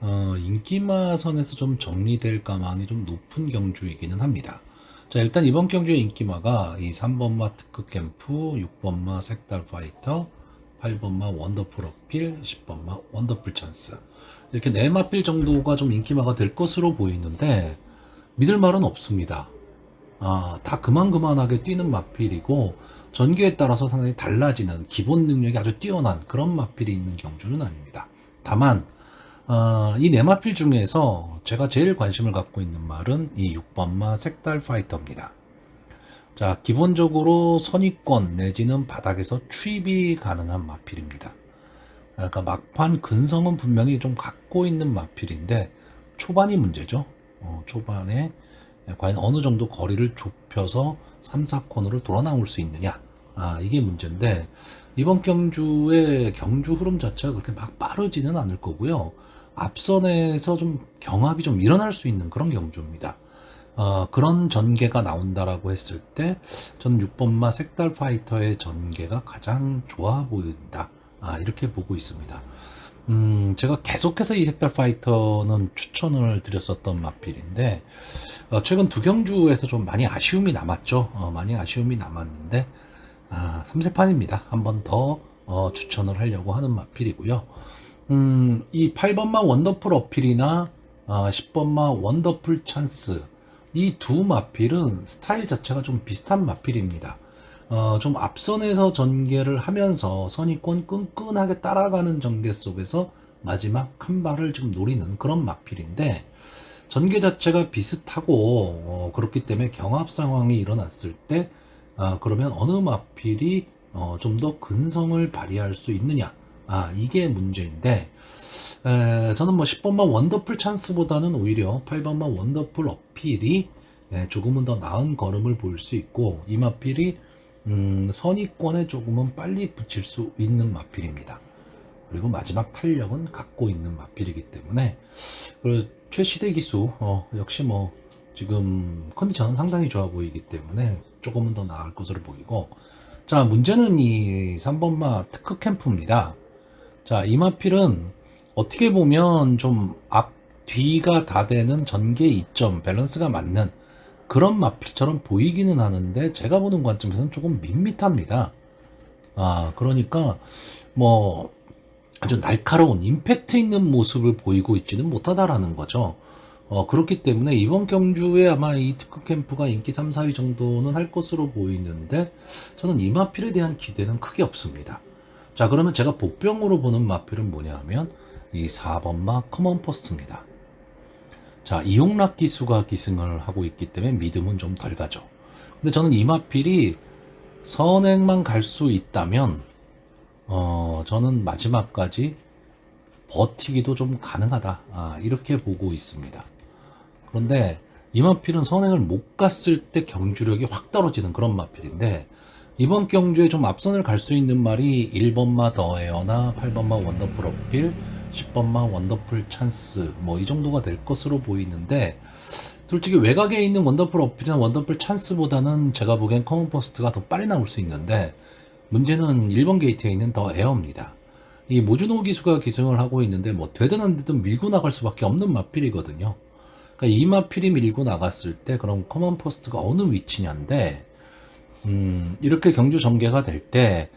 인기마 선에서 좀 정리될 가망이 좀 높은 경주이기는 합니다. 자, 일단 이번 경주의 인기마가 이 3번마 특급 캠프, 6번마 색달 파이터, 8번마 원더풀 어필, 10번마 원더풀 찬스, 이렇게 4마필 정도가 좀 인기마가 될 것으로 보이는데 믿을 말은 없습니다. 다 그만하게 뛰는 마필이고 전개에 따라서 상당히 달라지는 기본 능력이 아주 뛰어난 그런 마필이 있는 경주는 아닙니다. 다만 이 4마필 중에서 제가 제일 관심을 갖고 있는 말은 이 6번마 색달 파이터입니다. 자, 기본적으로 선입권 내지는 바닥에서 추입이 가능한 마필입니다. 그러니까 막판 근성은 분명히 좀 갖고 있는 마필인데 초반이 문제죠. 초반에 과연 어느 정도 거리를 좁혀서 3, 4코너를 돌아 나올 수 있느냐, 이게 문제인데 이번 경주의 경주 흐름 자체가 그렇게 막 빠르지는 않을 거고요. 앞선에서 좀 경합이 좀 일어날 수 있는 그런 경주입니다. 그런 전개가 나온다라고 했을 때 저는 6번마 색달 파이터의 전개가 가장 좋아 보인다, 이렇게 보고 있습니다. 제가 계속해서 이 색달 파이터는 추천을 드렸었던 마필인데 최근 2경주에서 좀 많이 아쉬움이 남았죠. 많이 아쉬움이 남았는데 3세판입니다. 한 번 더 추천을 하려고 하는 마필이고요. 이 8번마 원더풀 어필이나 10번마 원더풀 찬스, 이 두 마필은 스타일 자체가 좀 비슷한 마필입니다. 좀 앞선에서 전개를 하면서 선입권 끈끈하게 따라가는 전개 속에서 마지막 한 발을 좀 노리는 그런 마필인데 전개 자체가 비슷하고 그렇기 때문에 경합 상황이 일어났을 때 그러면 어느 마필이 좀 더 근성을 발휘할 수 있느냐, 이게 문제인데 저는 뭐 10번마 원더풀 찬스보다는 오히려 8번마 원더풀 어필이 조금은 더 나은 걸음을 보일 수 있고 이 마필이 선입권에 조금은 빨리 붙일 수 있는 마필입니다. 그리고 마지막 탄력은 갖고 있는 마필이기 때문에 최시대 기수 역시 뭐 지금 컨디션은 상당히 좋아 보이기 때문에 조금은 더 나을 것으로 보이고, 자, 문제는 이 3번마 특급 캠프입니다. 자, 이 마필은 어떻게 보면 좀 앞 뒤가 다 되는 전개 이점 밸런스가 맞는 그런 마필처럼 보이기는 하는데 제가 보는 관점에서는 조금 밋밋합니다. 그러니까 뭐 아주 날카로운 임팩트 있는 모습을 보이고 있지는 못하다라는 거죠. 그렇기 때문에 이번 경주에 아마 이 특급 캠프가 인기 3, 4위 정도는 할 것으로 보이는데 저는 이 마필에 대한 기대는 크게 없습니다. 자, 그러면 제가 복병으로 보는 마필은 뭐냐 하면 이 4번마 커먼 퍼스트입니다. 자, 이용락 기수가 기승을 하고 있기 때문에 믿음은 좀 덜 가죠. 근데 저는 이 마필이 선행만 갈 수 있다면 저는 마지막까지 버티기도 좀 가능하다, 이렇게 보고 있습니다. 그런데 이 마필은 선행을 못 갔을 때 경주력이 확 떨어지는 그런 마필인데 이번 경주에 좀 앞선을 갈 수 있는 말이 1번마 더 에어나 8번마 원더풀 어필, 10번마 원더풀 찬스, 뭐 이 정도가 될 것으로 보이는데 솔직히 외곽에 있는 원더풀 어필이나 원더풀 찬스보다는 제가 보기엔 커먼 퍼스트가 더 빨리 나올 수 있는데 문제는 1번 게이트에 있는 더 에어입니다. 이 모주노 기수가 기승을 하고 있는데 뭐 되든 안 되든 밀고 나갈 수밖에 없는 마필이거든요. 그러니까 이 마필이 밀고 나갔을 때 그럼 커먼 퍼스트가 어느 위치냐인데 이렇게 경주 전개가 될 때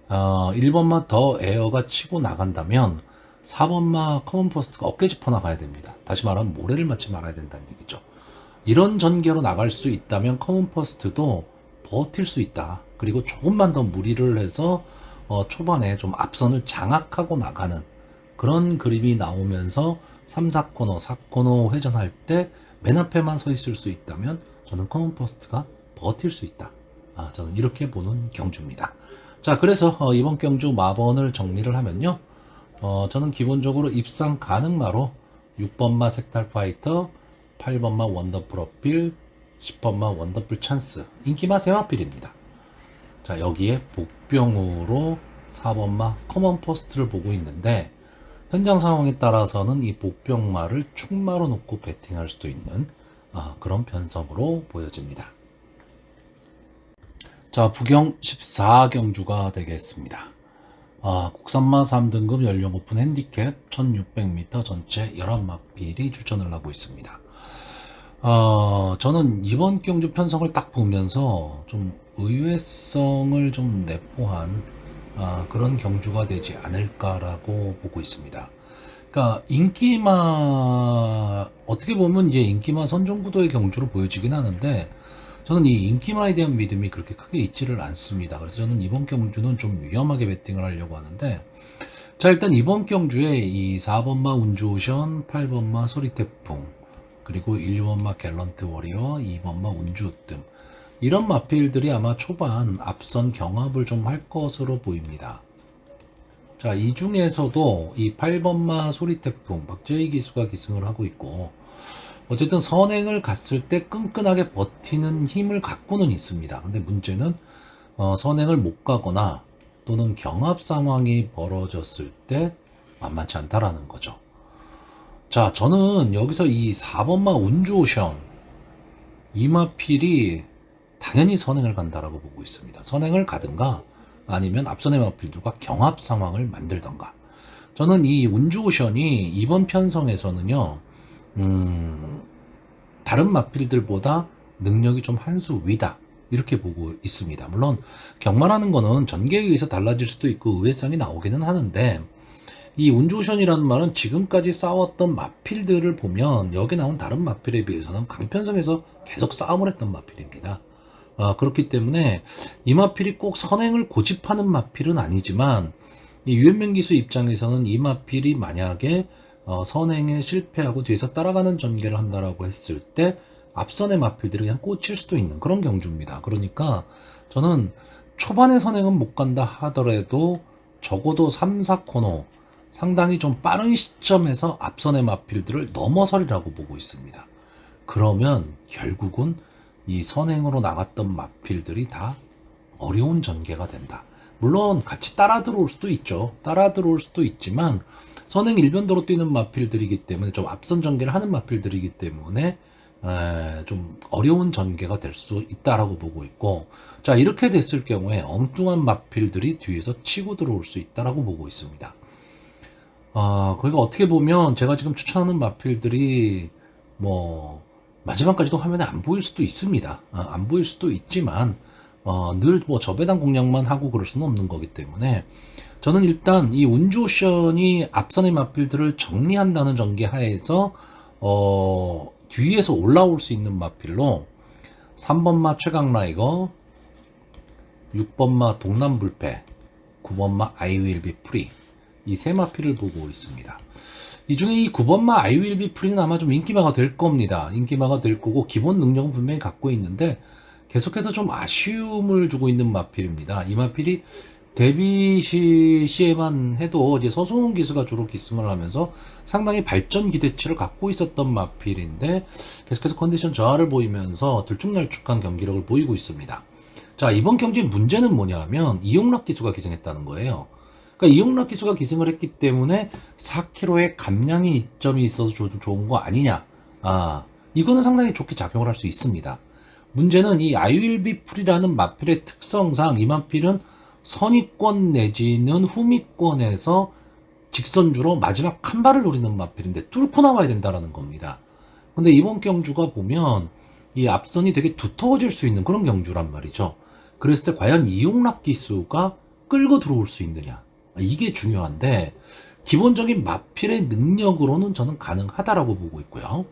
1번마 더 에어가 치고 나간다면 4번마 커먼 퍼스트가 어깨 짚어 나가야 됩니다. 다시 말하면 모래를 맞지 말아야 된다는 얘기죠. 이런 전개로 나갈 수 있다면 커먼 퍼스트도 버틸 수 있다. 그리고 조금만 더 무리를 해서 초반에 좀 앞선을 장악하고 나가는 그런 그림이 나오면서 3, 4코너, 4코너 회전할 때 맨 앞에만 서 있을 수 있다면 저는 커먼 퍼스트가 버틸 수 있다. 저는 이렇게 보는 경주입니다. 자, 그래서 이번 경주 마번을 정리를 하면요. 저는 기본적으로 입상 가능마로 6번마 색탈파이터, 8번마 원더풀 어필, 10번마 원더풀 찬스, 인기마 세마필입니다. 자, 여기에 복병으로 4번마 커먼 퍼스트를 보고 있는데, 현장 상황에 따라서는 이 복병마를 축마로 놓고 배팅할 수도 있는 그런 편성으로 보여집니다. 자, 부경 14경주가 되겠습니다. 국산마 3등급 연령 오픈 핸디캡 1600m 전체 11마필이 출전을 하고 있습니다. 저는 이번 경주 편성을 딱 보면서 좀 의외성을 좀 내포한 그런 경주가 되지 않을까라고 보고 있습니다. 그러니까 인기마, 어떻게 보면 이제 인기마 선종구도의 경주로 보여지긴 하는데, 저는 이 인기마에 대한 믿음이 그렇게 크게 있지를 않습니다. 그래서 저는 이번 경주는 좀 위험하게 배팅을 하려고 하는데, 자, 일단 이번 경주에 이 4번마 운주오션, 8번마 소리태풍, 그리고 1번마 갤런트 워리어, 2번마 운주으뜸, 이런 마필들이 아마 초반 앞선 경합을 좀 할 것으로 보입니다. 자, 이 중에서도 이 8번마 소리태풍, 박재희 기수가 기승을 하고 있고, 어쨌든 선행을 갔을 때 끈끈하게 버티는 힘을 갖고는 있습니다. 근데 문제는 선행을 못 가거나 또는 경합 상황이 벌어졌을 때 만만치 않다라는 거죠. 자, 저는 여기서 이 4번마 운주오션, 이 마필이 당연히 선행을 간다라고 보고 있습니다. 선행을 가든가 아니면 앞선의 마필들과 경합 상황을 만들던가. 저는 이 운주오션이 이번 편성에서는요, 다른 마필들보다 능력이 좀 한 수 위다, 이렇게 보고 있습니다. 물론 경마라는 거는 전개에 의해서 달라질 수도 있고 의외성이 나오기는 하는데, 이 운주오션이라는 말은 지금까지 싸웠던 마필들을 보면 여기 나온 다른 마필에 비해서는 강편성에서 계속 싸움을 했던 마필입니다. 그렇기 때문에 이 마필이 꼭 선행을 고집하는 마필은 아니지만, 이 유현명 기수 입장에서는 이 마필이 만약에 선행에 실패하고 뒤에서 따라가는 전개를 한다라고 했을 때 앞선의 마필들이 그냥 꽂힐 수도 있는 그런 경주입니다. 그러니까 저는 초반에 선행은 못 간다 하더라도 적어도 3, 4코너 상당히 좀 빠른 시점에서 앞선의 마필들을 넘어서리라고 보고 있습니다. 그러면 결국은 이 선행으로 나갔던 마필들이 다 어려운 전개가 된다. 물론 같이 따라 들어올 수도 있죠. 따라 들어올 수도 있지만 선행 일변도로 뛰는 마필들이기 때문에, 좀 앞선 전개를 하는 마필들이기 때문에 좀 어려운 전개가 될 수 있다라고 보고 있고, 자, 이렇게 됐을 경우에 엉뚱한 마필들이 뒤에서 치고 들어올 수 있다라고 보고 있습니다. 그러니까 어떻게 보면 제가 지금 추천하는 마필들이 뭐 마지막까지도 화면에 안 보일 수도 있습니다. 안 보일 수도 있지만 늘 뭐 저배당 공략만 하고 그럴 수는 없는 거기 때문에, 저는 일단 이 운주오션이 앞선의 마필들을 정리한다는 전개 하에서 뒤에서 올라올 수 있는 마필로 3번마 최강라이거, 6번마 동남불패, 9번마 아이윌비 프리, 이 세 마필을 보고 있습니다. 이 중에 이 9번마 아이윌비 프리는 아마 좀 인기마가 될 겁니다. 인기마가 될 거고 기본 능력은 분명히 갖고 있는데 계속해서 좀 아쉬움을 주고 있는 마필입니다. 이 마필이 데뷔 시에만 해도 이제 서수홍 기수가 주로 기승을 하면서 상당히 발전 기대치를 갖고 있었던 마필인데 계속해서 컨디션 저하를 보이면서 들쭉날쭉한 경기력을 보이고 있습니다. 자, 이번 경기의 문제는 뭐냐면 이용락 기수가 기승했다는 거예요. 그러니까 이용락 기수가 기승을 했기 때문에 4kg의 감량이 이점이 있어서 좀 좋은 거 아니냐. 이거는 상당히 좋게 작용을 할 수 있습니다. 문제는 이 아이윌비 풀이라는 마필의 특성상 이 마필은 선위권 내지는 후미권에서 직선주로 마지막 한 발을 노리는 마필인데 뚫고 나와야 된다라는 겁니다. 근데 이번 경주가 보면 이 앞선이 되게 두터워질 수 있는 그런 경주란 말이죠. 그랬을 때 과연 이용락 기수가 끌고 들어올 수 있느냐, 이게 중요한데 기본적인 마필의 능력으로는 저는 가능하다라고 보고 있고요.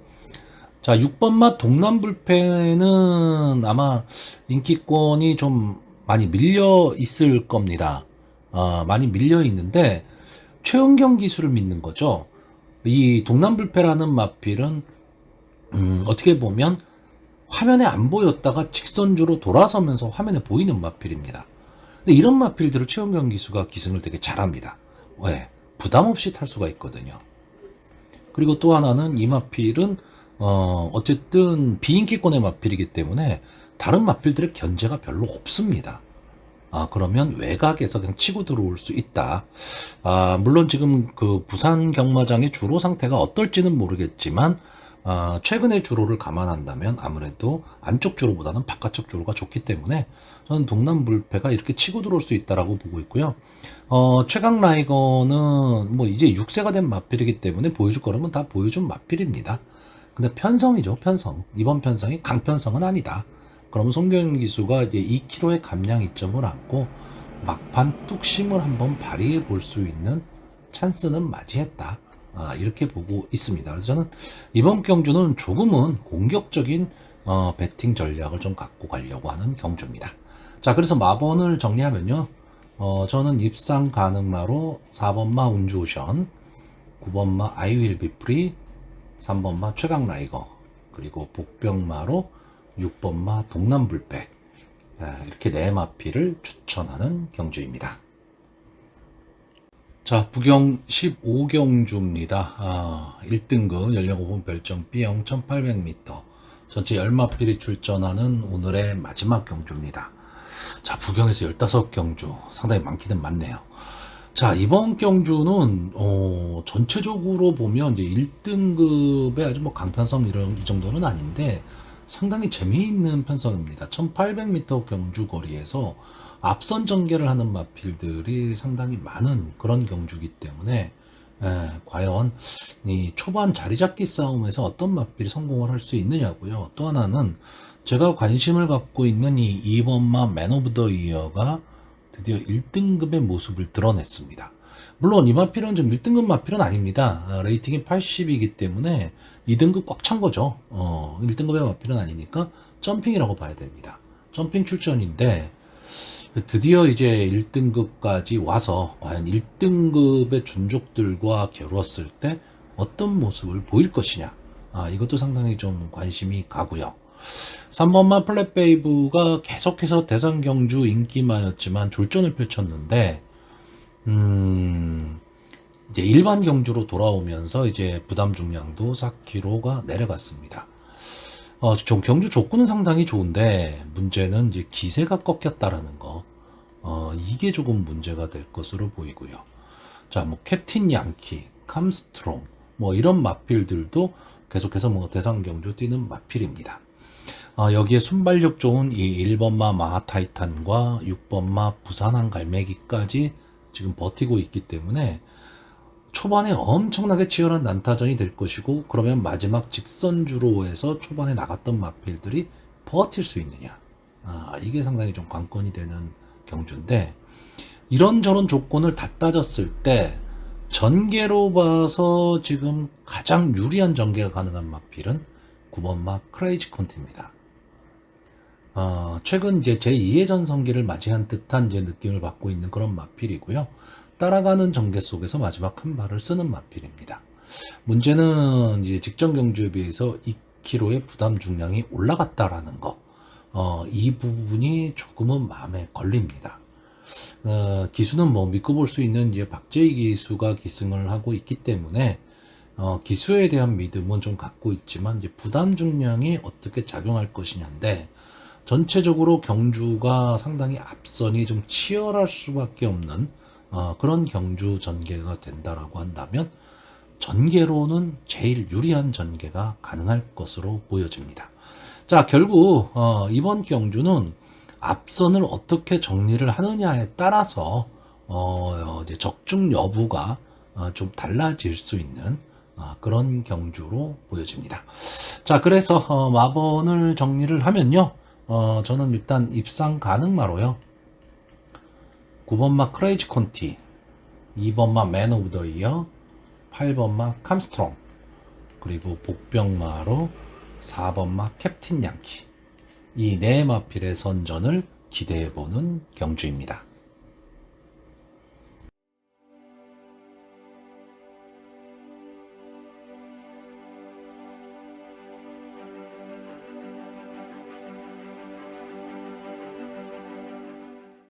자, 6번마 동남불패는 아마 인기권이 좀 많이 밀려 있을 겁니다. 많이 밀려 있는데 최은경 기수를 믿는 거죠. 이 동남불패라는 마필은 어떻게 보면 화면에 안 보였다가 직선주로 돌아서면서 화면에 보이는 마필입니다. 근데 이런 마필들을 최원경 기수가 기승을 되게 잘합니다. 왜? 부담 없이 탈 수가 있거든요. 그리고 또 하나는 이 마필은 어쨌든 비인기권의 마필이기 때문에 다른 마필들의 견제가 별로 없습니다. 그러면 외곽에서 그냥 치고 들어올 수 있다. 물론 지금 그 부산 경마장의 주로 상태가 어떨지는 모르겠지만, 최근의 주로를 감안한다면 아무래도 안쪽 주로보다는 바깥쪽 주로가 좋기 때문에 저는 동남불패가 이렇게 치고 들어올 수 있다라고 보고 있고요. 최강 라이거는 뭐 이제 6세가 된 마필이기 때문에 보여줄 거라면 다 보여준 마필입니다. 근데 편성이죠, 편성. 이번 편성이 강편성은 아니다. 그러면 송경윤 기수가 이제 2kg의 감량 이점을 안고 막판 뚝심을 한번 발휘해 볼 수 있는 찬스는 맞이했다. 이렇게 보고 있습니다. 그래서 저는 이번 경주는 조금은 공격적인 배팅 전략을 좀 갖고 가려고 하는 경주입니다. 자, 그래서 마번을 정리하면요. 저는 입상 가능마로 4번마 운주오션, 9번마 아이윌 비프리, 3번마 최강 라이거, 그리고 복병마로 6번마 동남불패, 이렇게 4마필을 추천하는 경주입니다. 자, 부경 15경주입니다. 1등급 연령 5분 별점 B형 1800m 전체 10마필이 출전하는 오늘의 마지막 경주입니다. 자, 부경에서 15경주 상당히 많기는 많네요. 자, 이번 경주는 전체적으로 보면 이제 1등급의 아주 뭐 강편성 이 정도는 아닌데 상당히 재미있는 편성입니다. 1800m 경주 거리에서 앞선 전개를 하는 마필들이 상당히 많은 그런 경주이기 때문에 과연 이 초반 자리 잡기 싸움에서 어떤 마필이 성공을 할 수 있느냐고요. 또 하나는 제가 관심을 갖고 있는 이 2번마 맨 오브 더 이어가 드디어 1등급의 모습을 드러냈습니다. 물론 이 마필은 좀 1등급 마필은 아닙니다. 레이팅이 80이기 때문에 2등급 꽉 찬 거죠. 1등급의 마필은 아니니까 점핑이라고 봐야 됩니다. 점핑 출전인데 드디어 이제 1등급까지 와서 과연 1등급의 준족들과 겨루었을 때 어떤 모습을 보일 것이냐. 이것도 상당히 좀 관심이 가고요. 3번마 플랫베이브가 계속해서 대상 경주 인기마였지만 졸전을 펼쳤는데 이제 일반 경주로 돌아오면서 이제 부담 중량도 4kg가 내려갔습니다. 경주 족구는 상당히 좋은데 문제는 이제 기세가 꺾였다라는 거. 이게 조금 문제가 될 것으로 보이고요. 자, 뭐 캡틴 양키, 캄스트롱, 뭐 이런 마필들도 계속해서 뭐 대상 경주 뛰는 마필입니다. 여기에 순발력 좋은 이 1번마 마하타이탄과 6번마 부산항 갈매기까지 지금 버티고 있기 때문에 초반에 엄청나게 치열한 난타전이 될 것이고, 그러면 마지막 직선주로에서 초반에 나갔던 마필들이 버틸 수 있느냐. 이게 상당히 좀 관건이 되는 경주인데, 이런저런 조건을 다 따졌을 때 전개로 봐서 지금 가장 유리한 전개가 가능한 마필은 9번마 크레이지 콘티입니다. 최근 이제 제2의 전성기를 맞이한 듯한 이제 느낌을 받고 있는 그런 마필이고요. 따라가는 전개 속에서 마지막 한 발을 쓰는 마필입니다. 문제는 이제 직전 경주에 비해서 2kg의 부담 중량이 올라갔다라는 거. 이 부분이 조금은 마음에 걸립니다. 기수는 뭐 믿고 볼 수 있는 이제 박재희 기수가 기승을 하고 있기 때문에 기수에 대한 믿음은 좀 갖고 있지만 이제 부담 중량이 어떻게 작용할 것이냐인데, 전체적으로 경주가 상당히 앞선이 좀 치열할 수밖에 없는 그런 경주 전개가 된다라고 한다면 전개로는 제일 유리한 전개가 가능할 것으로 보여집니다. 자, 결국 이번 경주는 앞선을 어떻게 정리를 하느냐에 따라서 이제 적중 여부가 좀 달라질 수 있는 그런 경주로 보여집니다. 자, 그래서 마번을 정리를 하면요. 저는 일단 입상 가능마로요. 9번마 크레이지 콘티, 2번마 맨 오브 더 이어, 8번마 캄스트롱, 그리고 복병마로 4번마 캡틴 양키, 이 4마필의 선전을 기대해보는 경주입니다.